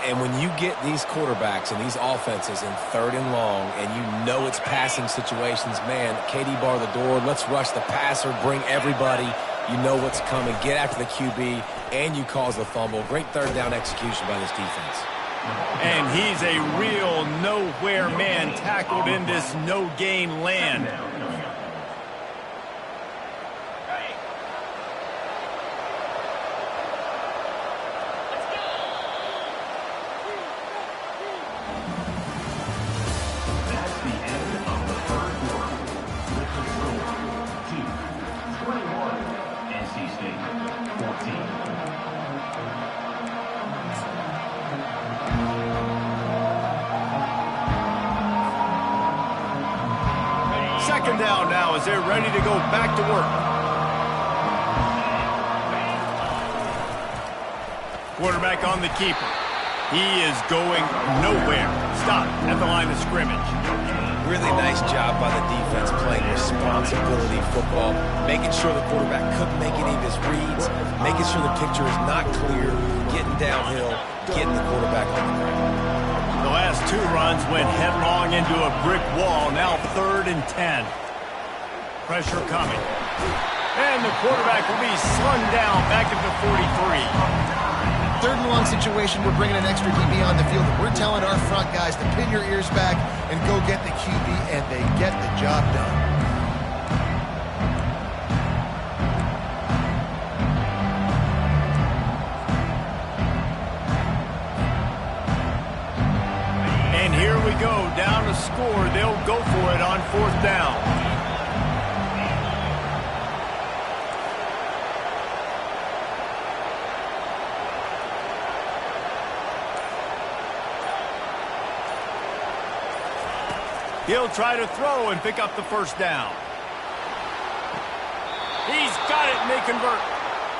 Speaker 3: And when you get these quarterbacks and these offenses in 3rd and long and you know it's passing situations, man, KD bar the door, let's rush the passer, bring everybody. You know what's coming. Get after the QB, and you cause the fumble. Great 3rd down execution by this defense.
Speaker 1: And he's a real nowhere man tackled in this no-gain land. Second down now as they're ready to go back to work. Quarterback on the keeper. He is going nowhere. Stop at the line of scrimmage.
Speaker 3: Really nice job by the defense playing responsibility football, making sure the quarterback couldn't make any of his reads, making sure the picture is not clear, getting downhill, getting the quarterback on the ground.
Speaker 1: The last two runs went headlong into a brick wall. Now 3rd and 10. Pressure coming. And the quarterback will be slung down back at the 43.
Speaker 2: 3rd and long situation, we're bringing an extra DB on the field, and we're telling our front guys to pin your ears back and go get the QB, and they get the job done.
Speaker 1: And here we go, down to score. They'll go for it on 4th down. He'll try to throw and pick up the 1st down. He's got it, and they convert.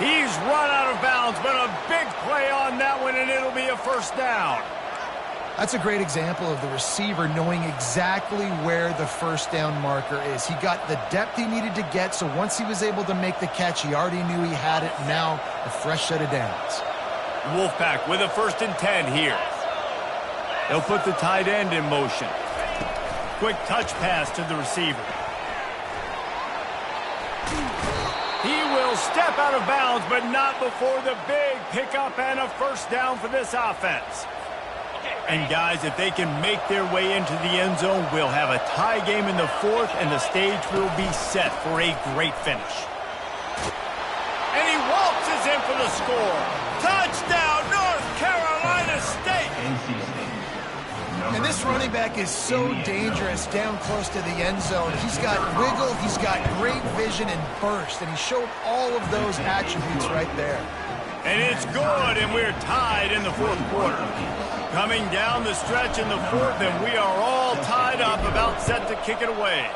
Speaker 1: He's run out of bounds, but a big play on that one, and it'll be a 1st down.
Speaker 2: That's a great example of the receiver knowing exactly where the 1st down marker is. He got the depth he needed to get, so once he was able to make the catch, he already knew he had it. Now, a fresh set of downs.
Speaker 1: Wolfpack with a 1st and 10 here. They'll put the tight end in motion. Quick touch pass to the receiver. He will step out of bounds, but not before the big pickup and a 1st down for this offense. And guys, if they can make their way into the end zone, we'll have a tie game in the 4th, and the stage will be set for a great finish. And he waltzes in for the score. Touchdown, North Carolina State!
Speaker 6: NC State.
Speaker 2: And this running back is so dangerous down close to the end zone. He's got wiggle, he's got great vision and burst, and he showed all of those attributes right there.
Speaker 1: And it's good, and we're tied in the 4th quarter. Coming down the stretch in the 4th, and we are all tied up, about set to kick it away.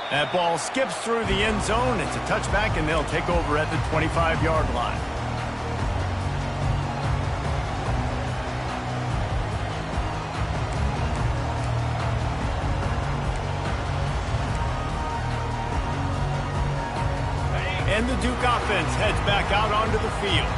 Speaker 1: That ball skips through the end zone. It's a touchback, and they'll take over at the 25-yard line. And the Duke offense heads back out onto the field.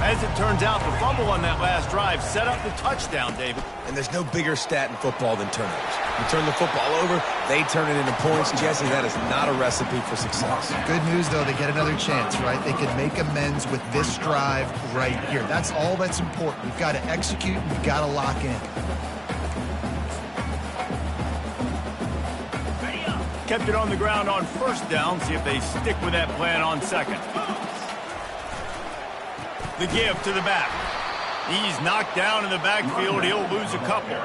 Speaker 1: As it turns out, the fumble on that last drive set up the touchdown, David.
Speaker 3: And there's no bigger stat in football than turnovers. You turn the football over, they turn it into points. Jesse, that is not a recipe for success.
Speaker 2: Good news, though, they get another chance, right? They can make amends with this drive right here. That's all that's important. We've got to execute, and we've got to lock in.
Speaker 1: Kept it on the ground on 1st down. See if they stick with that plan on 2nd. The give to the back. He's knocked down in the backfield. He'll lose a couple.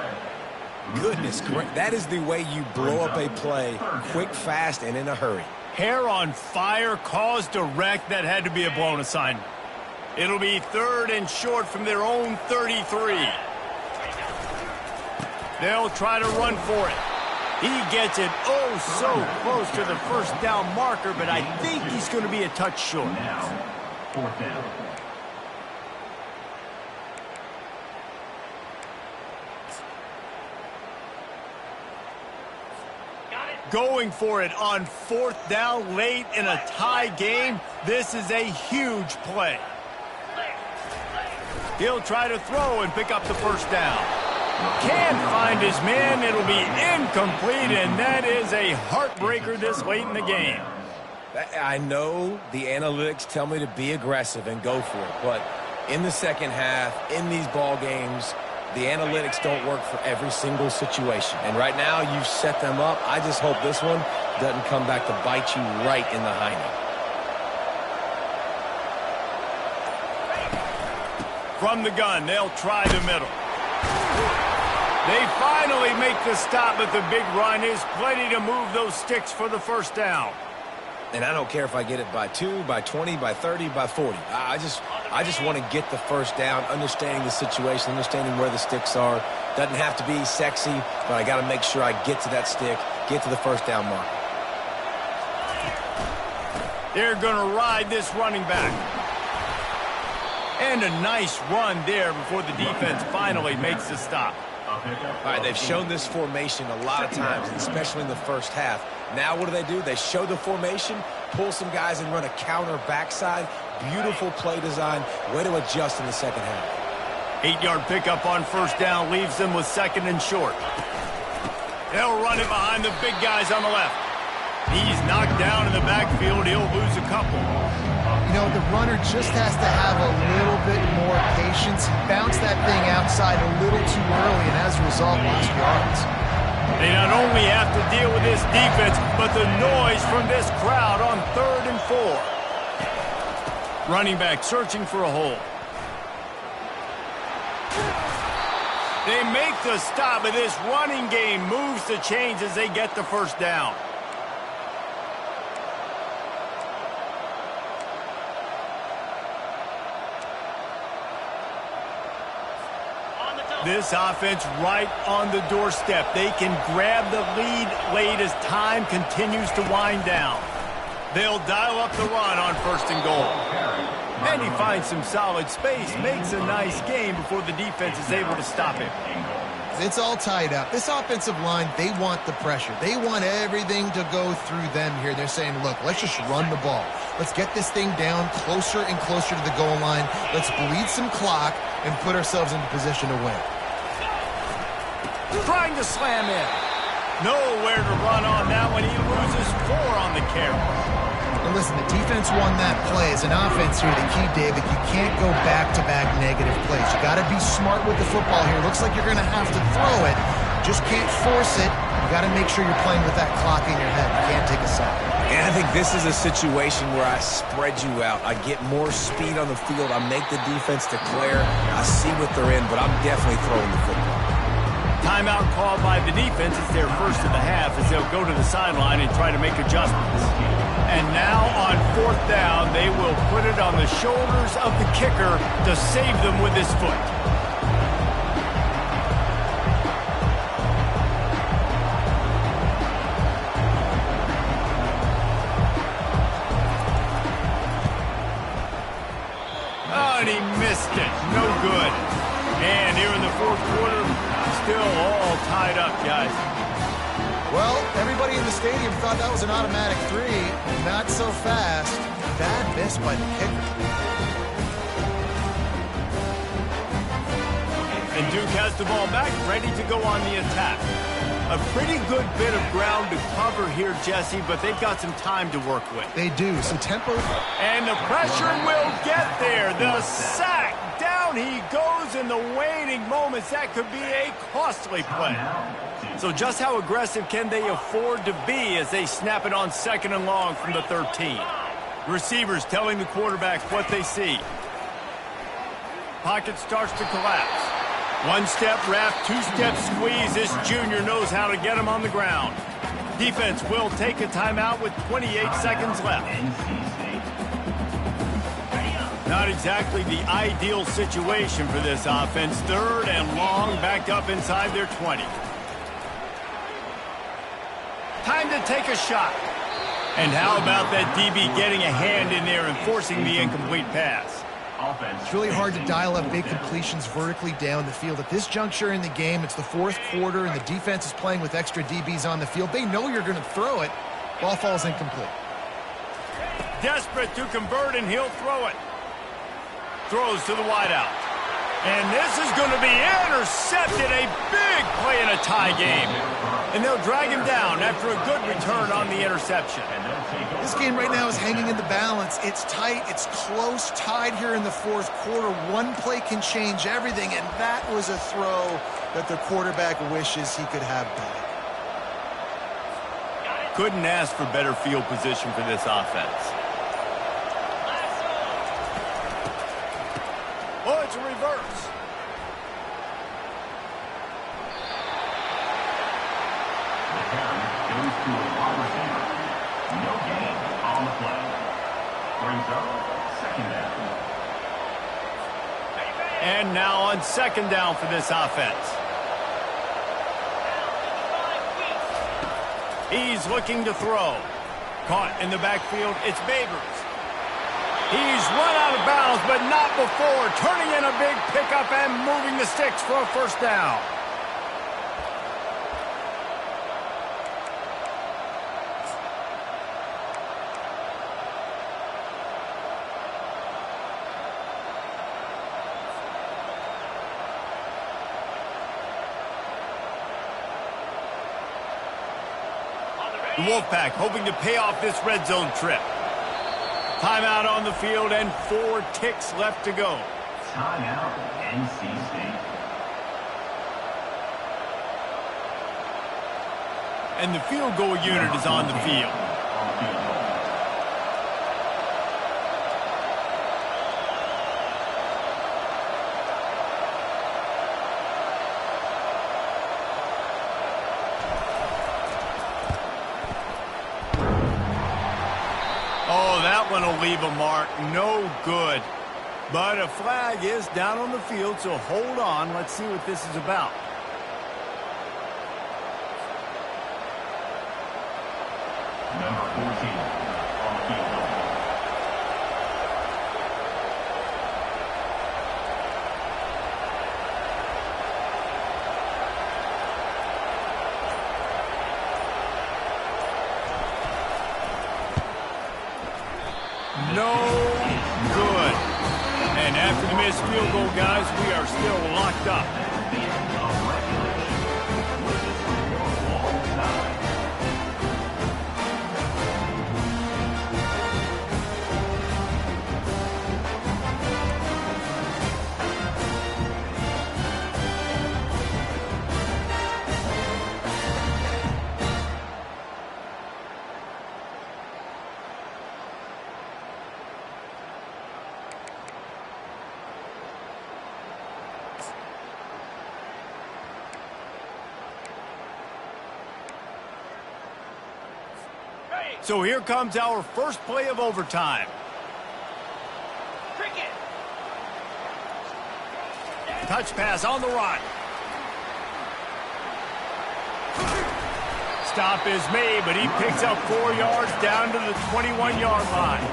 Speaker 3: Goodness, that is the way you blow up a play quick, fast, and in a hurry.
Speaker 1: Hair on fire, caused a wreck. That had to be a blown assignment. It'll be 3rd and short from their own 33. They'll try to run for it. He gets it so close to the 1st down marker, but I think he's going to be a touch short.
Speaker 6: Now, 4th down.
Speaker 1: Going for it on 4th down late in a tie game. This is a huge play. He'll try to throw and pick up the 1st down. Can't find his man. It'll be incomplete, and that is a heartbreaker this late in the game.
Speaker 3: I know the analytics tell me to be aggressive and go for it, but in the 2nd half, in these ball games, the analytics don't work for every single situation. And right now, you've set them up. I just hope this one doesn't come back to bite you right in the hiney.
Speaker 1: From the gun, they'll try the middle. They finally make the stop, but the big run is plenty to move those sticks for the 1st down.
Speaker 3: And I don't care if I get it by 2, by 20, by 30, by 40. I just I just want to get the first down, understanding the situation, understanding where the sticks are. Doesn't have to be sexy, but I got to make sure I get to that stick, get to the first down mark.
Speaker 1: They're going to ride this running back. And a nice run there before the defense finally makes the stop.
Speaker 3: All right, they've shown this formation a lot of times, especially in the first half. Now what do? They show the formation, pull some guys and run a counter backside. Beautiful play design. Way to adjust in the second half.
Speaker 1: 8-yard pickup on first down leaves them with second and short. They'll run it behind the big guys on the left. He's knocked down in the backfield. He'll lose a couple.
Speaker 2: You know, the runner just has to have a little bit more patience. He bounced that thing outside a little too early, and as a result, lost yards.
Speaker 1: They not only have to deal with this defense, but the noise from this crowd on 3rd and 4. Running back searching for a hole. They make the stop, but this running game moves the chains as they get the first down. This offense right on the doorstep. They can grab the lead late as time continues to wind down. They'll dial up the run on 1st and goal. And he finds some solid space, makes a nice game before the defense is able to stop him.
Speaker 2: It's all tied up. This offensive line, they want the pressure. They want everything to go through them here. They're saying, look, let's just run the ball. Let's get this thing down closer and closer to the goal line. Let's bleed some clock and put ourselves into position to win.
Speaker 1: Trying to slam in. Nowhere to run on that one. He loses 4 on the carry.
Speaker 2: And listen, the defense won that play. As an offense here, the key, David, you can't go back-to-back negative plays. You got to be smart with the football here. Looks like you're going to have to throw it. Just can't force it. You got to make sure you're playing with that clock in your head. You can't take a sack.
Speaker 3: And I think this is a situation where I spread you out. I get more speed on the field. I make the defense declare. I see what they're in, but I'm definitely throwing the football.
Speaker 1: Timeout called by the defense. It's their first of the half as they'll go to the sideline and try to make adjustments. And now on 4th down, they will put it on the shoulders of the kicker to save them with his foot. Oh, and he missed it. No good. And here in the 4th quarter, still all tied up, guys.
Speaker 2: Well, everybody in the stadium thought that was an automatic 3. Not so fast. Bad miss by the kicker.
Speaker 1: And Duke has the ball back, ready to go on the attack. A pretty good bit of ground to cover here, Jesse, but they've got some time to work with.
Speaker 2: They do. So tempo.
Speaker 1: And the pressure will get there. The sack. Down he goes in the waning moments. That could be a costly play. So just how aggressive can they afford to be as they snap it on 2nd and long from the 13? Receivers telling the quarterback what they see. Pocket starts to collapse. 1-step wrap, 2-step squeeze. This junior knows how to get him on the ground. Defense will take a timeout with 28 seconds left. Not exactly the ideal situation for this offense. 3rd and long, backed up inside their 20. Time to take a shot. And how about that DB getting a hand in there and forcing the incomplete pass?
Speaker 2: It's really hard to dial up big completions vertically down the field. At this juncture in the game, it's the 4th quarter, and the defense is playing with extra DBs on the field. They know you're going to throw it. Ball falls incomplete.
Speaker 1: Desperate to convert, and he'll throw it. Throws to the wideout. And this is going to be intercepted. A big play in a tie game. And they'll drag him down after a good return on the interception.
Speaker 2: This game right now is hanging in the balance. It's tight. It's close. Tied here in the 4th quarter. One play can change everything, and that was a throw that the quarterback wishes he could have back.
Speaker 1: Couldn't ask for better field position for this offense. Oh, it's a reverse.
Speaker 6: The carry goes to a wide receiver. No gain on the play. Brings up 2nd down.
Speaker 1: And now on second down for this offense. He's looking to throw. Caught in the backfield, it's Babers. He's run out of bounds, but not before turning in a big pickup and moving the sticks for a first down. The Wolfpack hoping to pay off this red zone trip. Timeout on the field and 4 ticks left to go.
Speaker 6: Timeout, NC State.
Speaker 1: And the field goal unit is on the field. Oh, that one will leave a mark. No good. But a flag is down on the field, so hold on. Let's see what this is about.
Speaker 6: Number 14 on the field.
Speaker 1: No good. And after the missed field goal, guys, we are still locked up. So here comes our first play of overtime.
Speaker 4: Cricket.
Speaker 1: Touch pass on the run. Stop is made, but he picks up 4 yards down to the 21-yard line.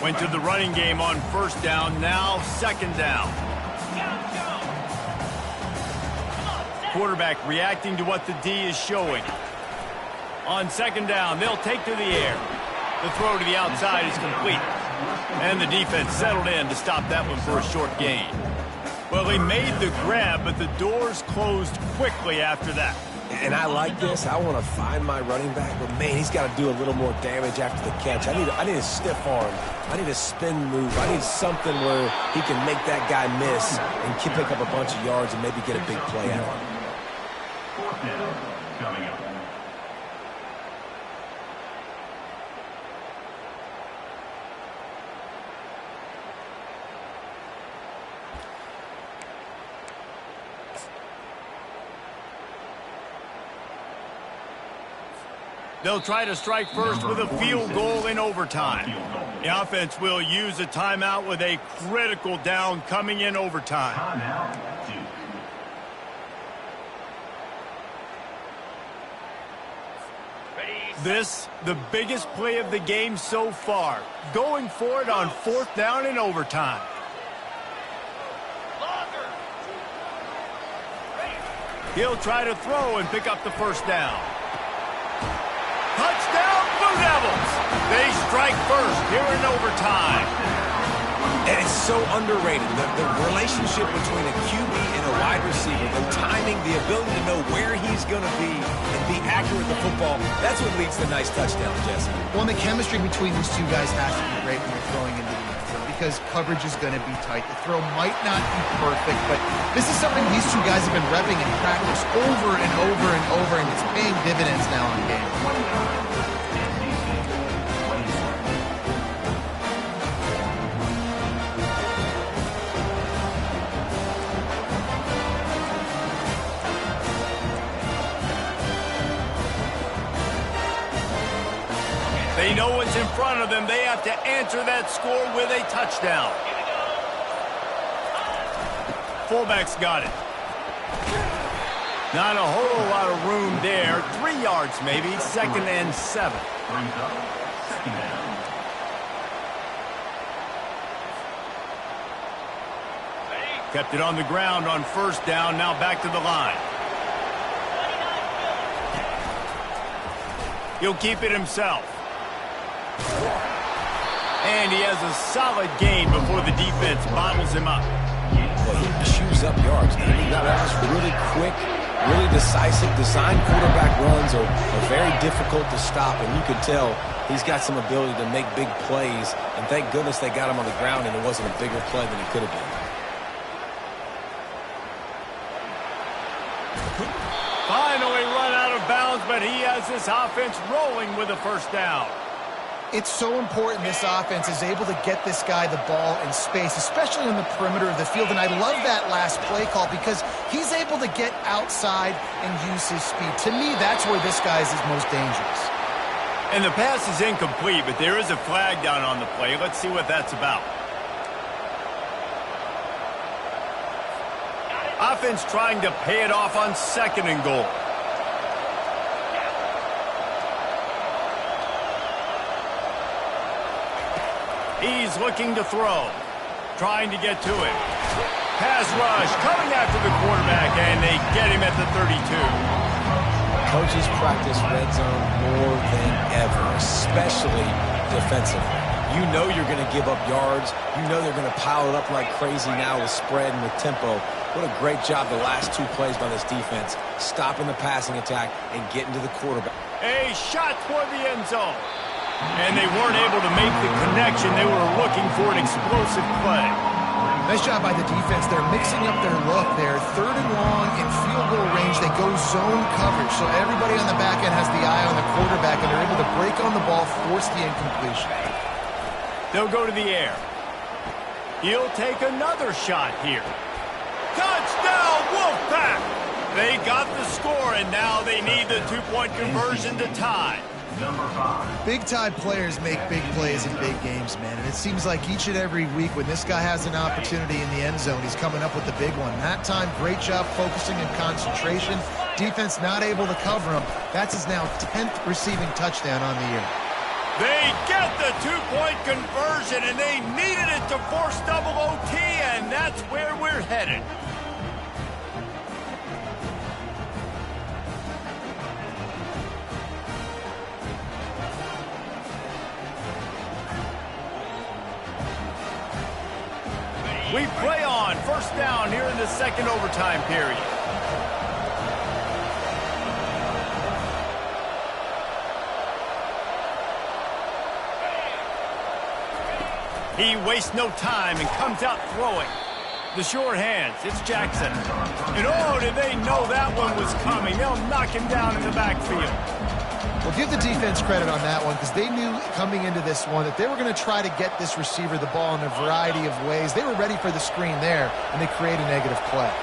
Speaker 1: Went to the running game on first down, now second down. Quarterback reacting to what the D is showing. On second down, they'll take to the air. The throw to the outside is complete. And the defense settled in to stop that one for a short gain. Well, he made the grab, but the doors closed quickly after that.
Speaker 3: And I like this. I want to find my running back, but man, he's got to do a little more damage after the catch. I need a stiff arm. I need a spin move. I need something where he can make that guy miss and can pick up a bunch of yards and maybe get a big play out of him.
Speaker 6: Fourth down coming up.
Speaker 1: They'll try to strike first with a field goal in overtime. The offense will use a timeout with a critical down coming in overtime.
Speaker 6: Timeout, Duke.
Speaker 1: This, the biggest play of the game so far. Going for it on fourth down in overtime. He'll try to throw and pick up the first down. Touchdown, Blue Devils! They strike first here in overtime.
Speaker 3: And it's so underrated. The relationship between a QB and a wide receiver, the timing, the ability to know where he's going to be and be accurate with the football, that's what leads to nice touchdowns, Jesse.
Speaker 2: Well, and the chemistry between these two guys has to be great when you're throwing into the end zone because coverage is going to be tight. The throw might not be perfect, but this is something these two guys have been repping in practice over and over and over, and it's paying dividends now in games.
Speaker 1: They know what's in front of them. They have to answer that score with a touchdown.
Speaker 4: Here we go.
Speaker 1: Fullback's got it. Not a whole lot of room there. 3 yards maybe. 2nd and 7.
Speaker 6: Brings up second down.
Speaker 1: Kept it on the ground on 1st down. Now back to the line. He'll keep it himself. And he has a solid gain before the defense bottles him up.
Speaker 3: Well, he chews up yards. That was really quick, really decisive. Design quarterback runs are very difficult to stop, and you could tell he's got some ability to make big plays. And thank goodness they got him on the ground, and it wasn't a bigger play than it could have been.
Speaker 1: Finally run out of bounds, but he has this offense rolling with a 1st down.
Speaker 2: It's so important this offense is able to get this guy the ball in space, especially on the perimeter of the field. And I love that last play call because he's able to get outside and use his speed. To me, that's where this guy is his most dangerous.
Speaker 1: And the pass is incomplete, but there is a flag down on the play. Let's see what that's about. Offense trying to pay it off on 2nd and goal. He's looking to throw. Trying to get to him. Pass rush coming after the quarterback, and they get him at the 32.
Speaker 3: Coaches practice red zone more than ever, especially defensively. You know you're going to give up yards. You know they're going to pile it up like crazy now with spread and with tempo. What a great job the last 2 plays by this defense, stopping the passing attack and getting to the quarterback.
Speaker 1: A shot toward the end zone. And they weren't able to make the connection. They were looking for an explosive play.
Speaker 2: Nice job by the defense. They're mixing up their look there. 3rd and long in field goal range. They go zone coverage. So everybody on the back end has the eye on the quarterback, and they're able to break on the ball, force the incompletion.
Speaker 1: They'll go to the air. He'll take another shot here. Touchdown, Wolfpack! They got the score, and now they need the 2-point conversion to tie.
Speaker 6: Number 5.
Speaker 2: Big-time players make big plays in big games, man. And it seems like each and every week when this guy has an opportunity in the end zone, he's coming up with the big one. That time, great job focusing and concentration. Defense not able to cover him. That's his now 10th receiving touchdown on the year.
Speaker 1: They get the 2-point conversion, and they needed it to force double OT, and that's where we're headed. We play on 1st down here in the 2nd overtime period. He wastes no time and comes out throwing. The short hands, it's Jackson. And oh, did they know that one was coming. They'll knock him down in the backfield.
Speaker 2: Well, give the defense credit on that one because they knew coming into this one that they were going to try to get this receiver the ball in a variety of ways. They were ready for the screen there, and they create a negative play.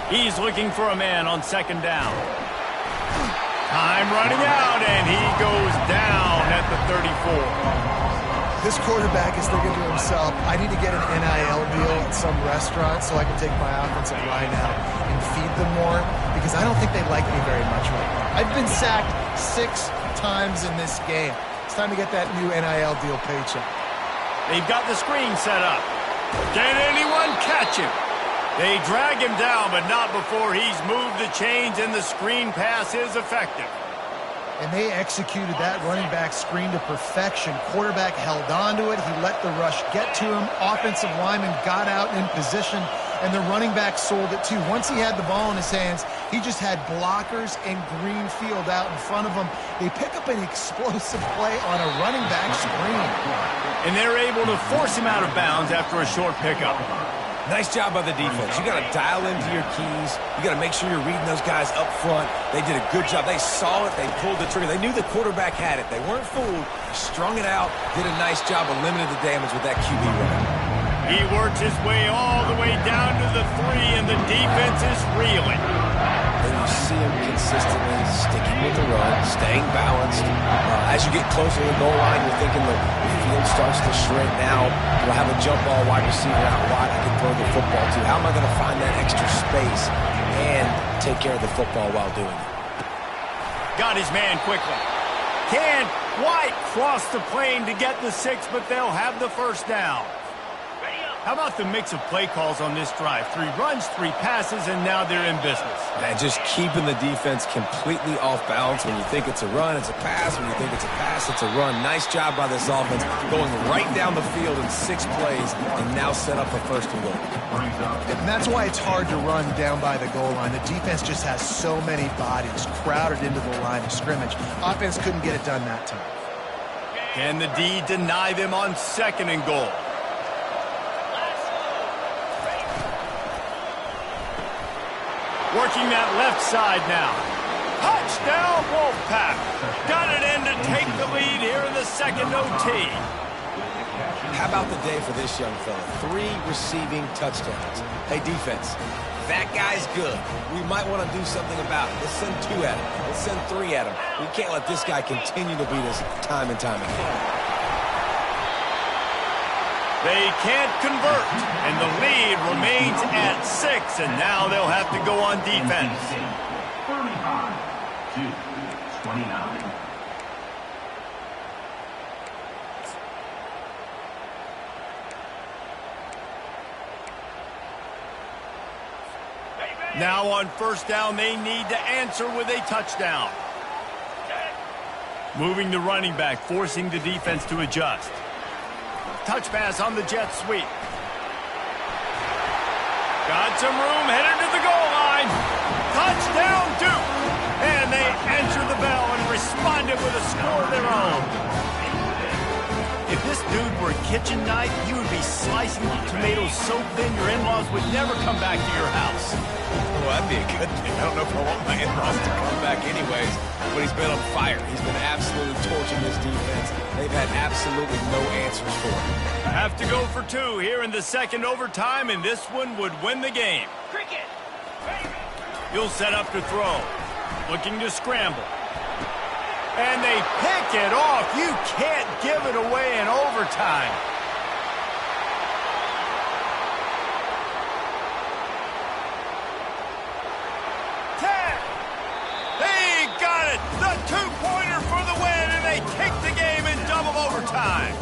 Speaker 1: He's looking for a man on 2nd down. Time running out, and he goes down at the 34.
Speaker 2: This quarterback is thinking to himself, I need to get an NIL deal at some restaurant so I can take my offensive line out and feed them more because I don't think they like me very much right now. I've been sacked 6 times in this game. It's time to get that new NIL deal paycheck.
Speaker 1: They've got the screen set up. Can anyone catch him? They drag him down, but not before he's moved the chains and the screen pass is effective.
Speaker 2: And they executed that running back screen to perfection. Quarterback held on to it. He let the rush get to him. Offensive lineman got out in position, and the running back sold it too. Once he had the ball in his hands, he just had blockers and green field out in front of him. They pick up an explosive play on a running back screen.
Speaker 1: And they're able to force him out of bounds after a short pickup.
Speaker 3: Nice job by the defense. You got to dial into your keys. You got to make sure you're reading those guys up front. They did a good job. They saw it. They pulled the trigger. They knew the quarterback had it. They weren't fooled. Strung it out. Did a nice job of limiting the damage with that QB run.
Speaker 1: He works his way all the way down to the 3, and the defense is reeling.
Speaker 3: And you see him consistently sticking with the run, staying balanced. As you get closer to the goal line, you're thinking the field starts to shrink. Now, do I have a jump ball wide receiver out wide I can throw the football to? How am I going to find that extra space and take care of the football while doing it?
Speaker 1: Got his man quickly. Can White cross the plane to get the 6, but they'll have the first down. How about the mix of play calls on this drive? 3 runs, 3 passes, and now they're in business.
Speaker 3: And just keeping the defense completely off balance. When you think it's a run, it's a pass. When you think it's a pass, it's a run. Nice job by this offense going right down the field in 6 plays and now set up a 1st and goal.
Speaker 2: And that's why it's hard to run down by the goal line. The defense just has so many bodies crowded into the line of scrimmage. Offense couldn't get it done that time.
Speaker 1: Can the D deny them on 2nd and goal? Working that left side now. Touchdown, Wolfpack. Got it in to take the lead here in the 2nd OT.
Speaker 3: How about the day for this young fella? 3 receiving touchdowns. Hey, defense, that guy's good. We might want to do something about it. Let's send 2 at him. Let's send 3 at him. We can't let this guy continue to beat us time and time again.
Speaker 1: They can't convert, and the lead remains at 6, and now they'll have to go on defense.
Speaker 6: 35-29.
Speaker 1: Now on 1st down, they need to answer with a touchdown. Moving the running back, forcing the defense to adjust. Touch pass on the jet sweep. Got some room, headed to the goal line. Touchdown, Dook. And they answer the bell and responded with a score of their own. If this dude were a kitchen knife, you would be slicing tomatoes so thin your in-laws would never come back to your house.
Speaker 3: Well, that'd be a good thing. I don't know if I want my in-laws to come back anyways, but he's been on fire. He's been absolutely torching this defense. They've had absolutely no answers for him.
Speaker 1: Have to go for 2 here in the 2nd overtime, and this one would win the game.
Speaker 4: Cricket.
Speaker 1: He'll set up to throw. Looking to scramble. And they pick it off. You can't give it away in overtime. They got it! The 2-pointer for the win, and they take the game in double overtime.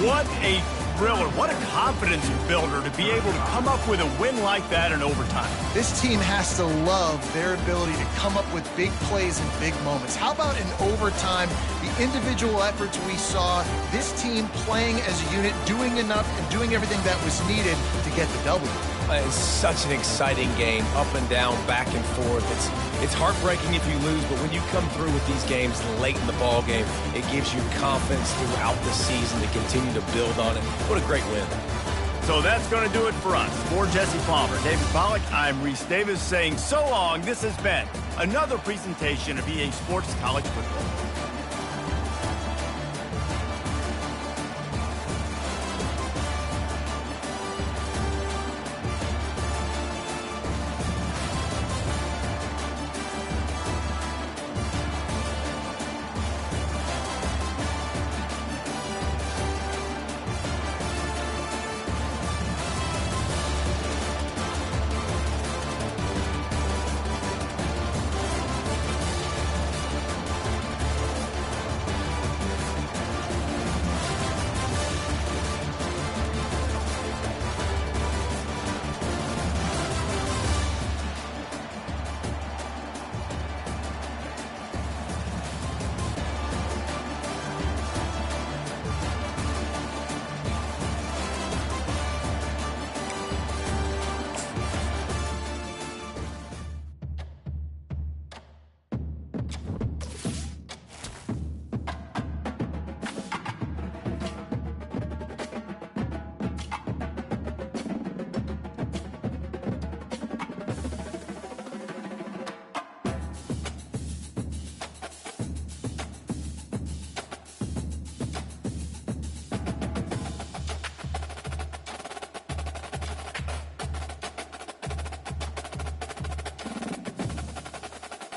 Speaker 1: What a thriller. What a confidence builder to be able to come up with a win like that in overtime.
Speaker 2: This team has to love their ability to come up with big plays and big moments. How about in overtime, the individual efforts we saw, this team playing as a unit, doing enough and doing everything that was needed to get the W.
Speaker 3: It's such an exciting game, up and down, back and forth. It's heartbreaking if you lose, but when you come through with these games late in the ball game, it gives you confidence throughout the season to continue to build on it. What a great win.
Speaker 1: So that's going to do it for us. For Jesse Palmer, David Pollack, I'm Reese Davis saying so long. This has been another presentation of EA Sports College Football.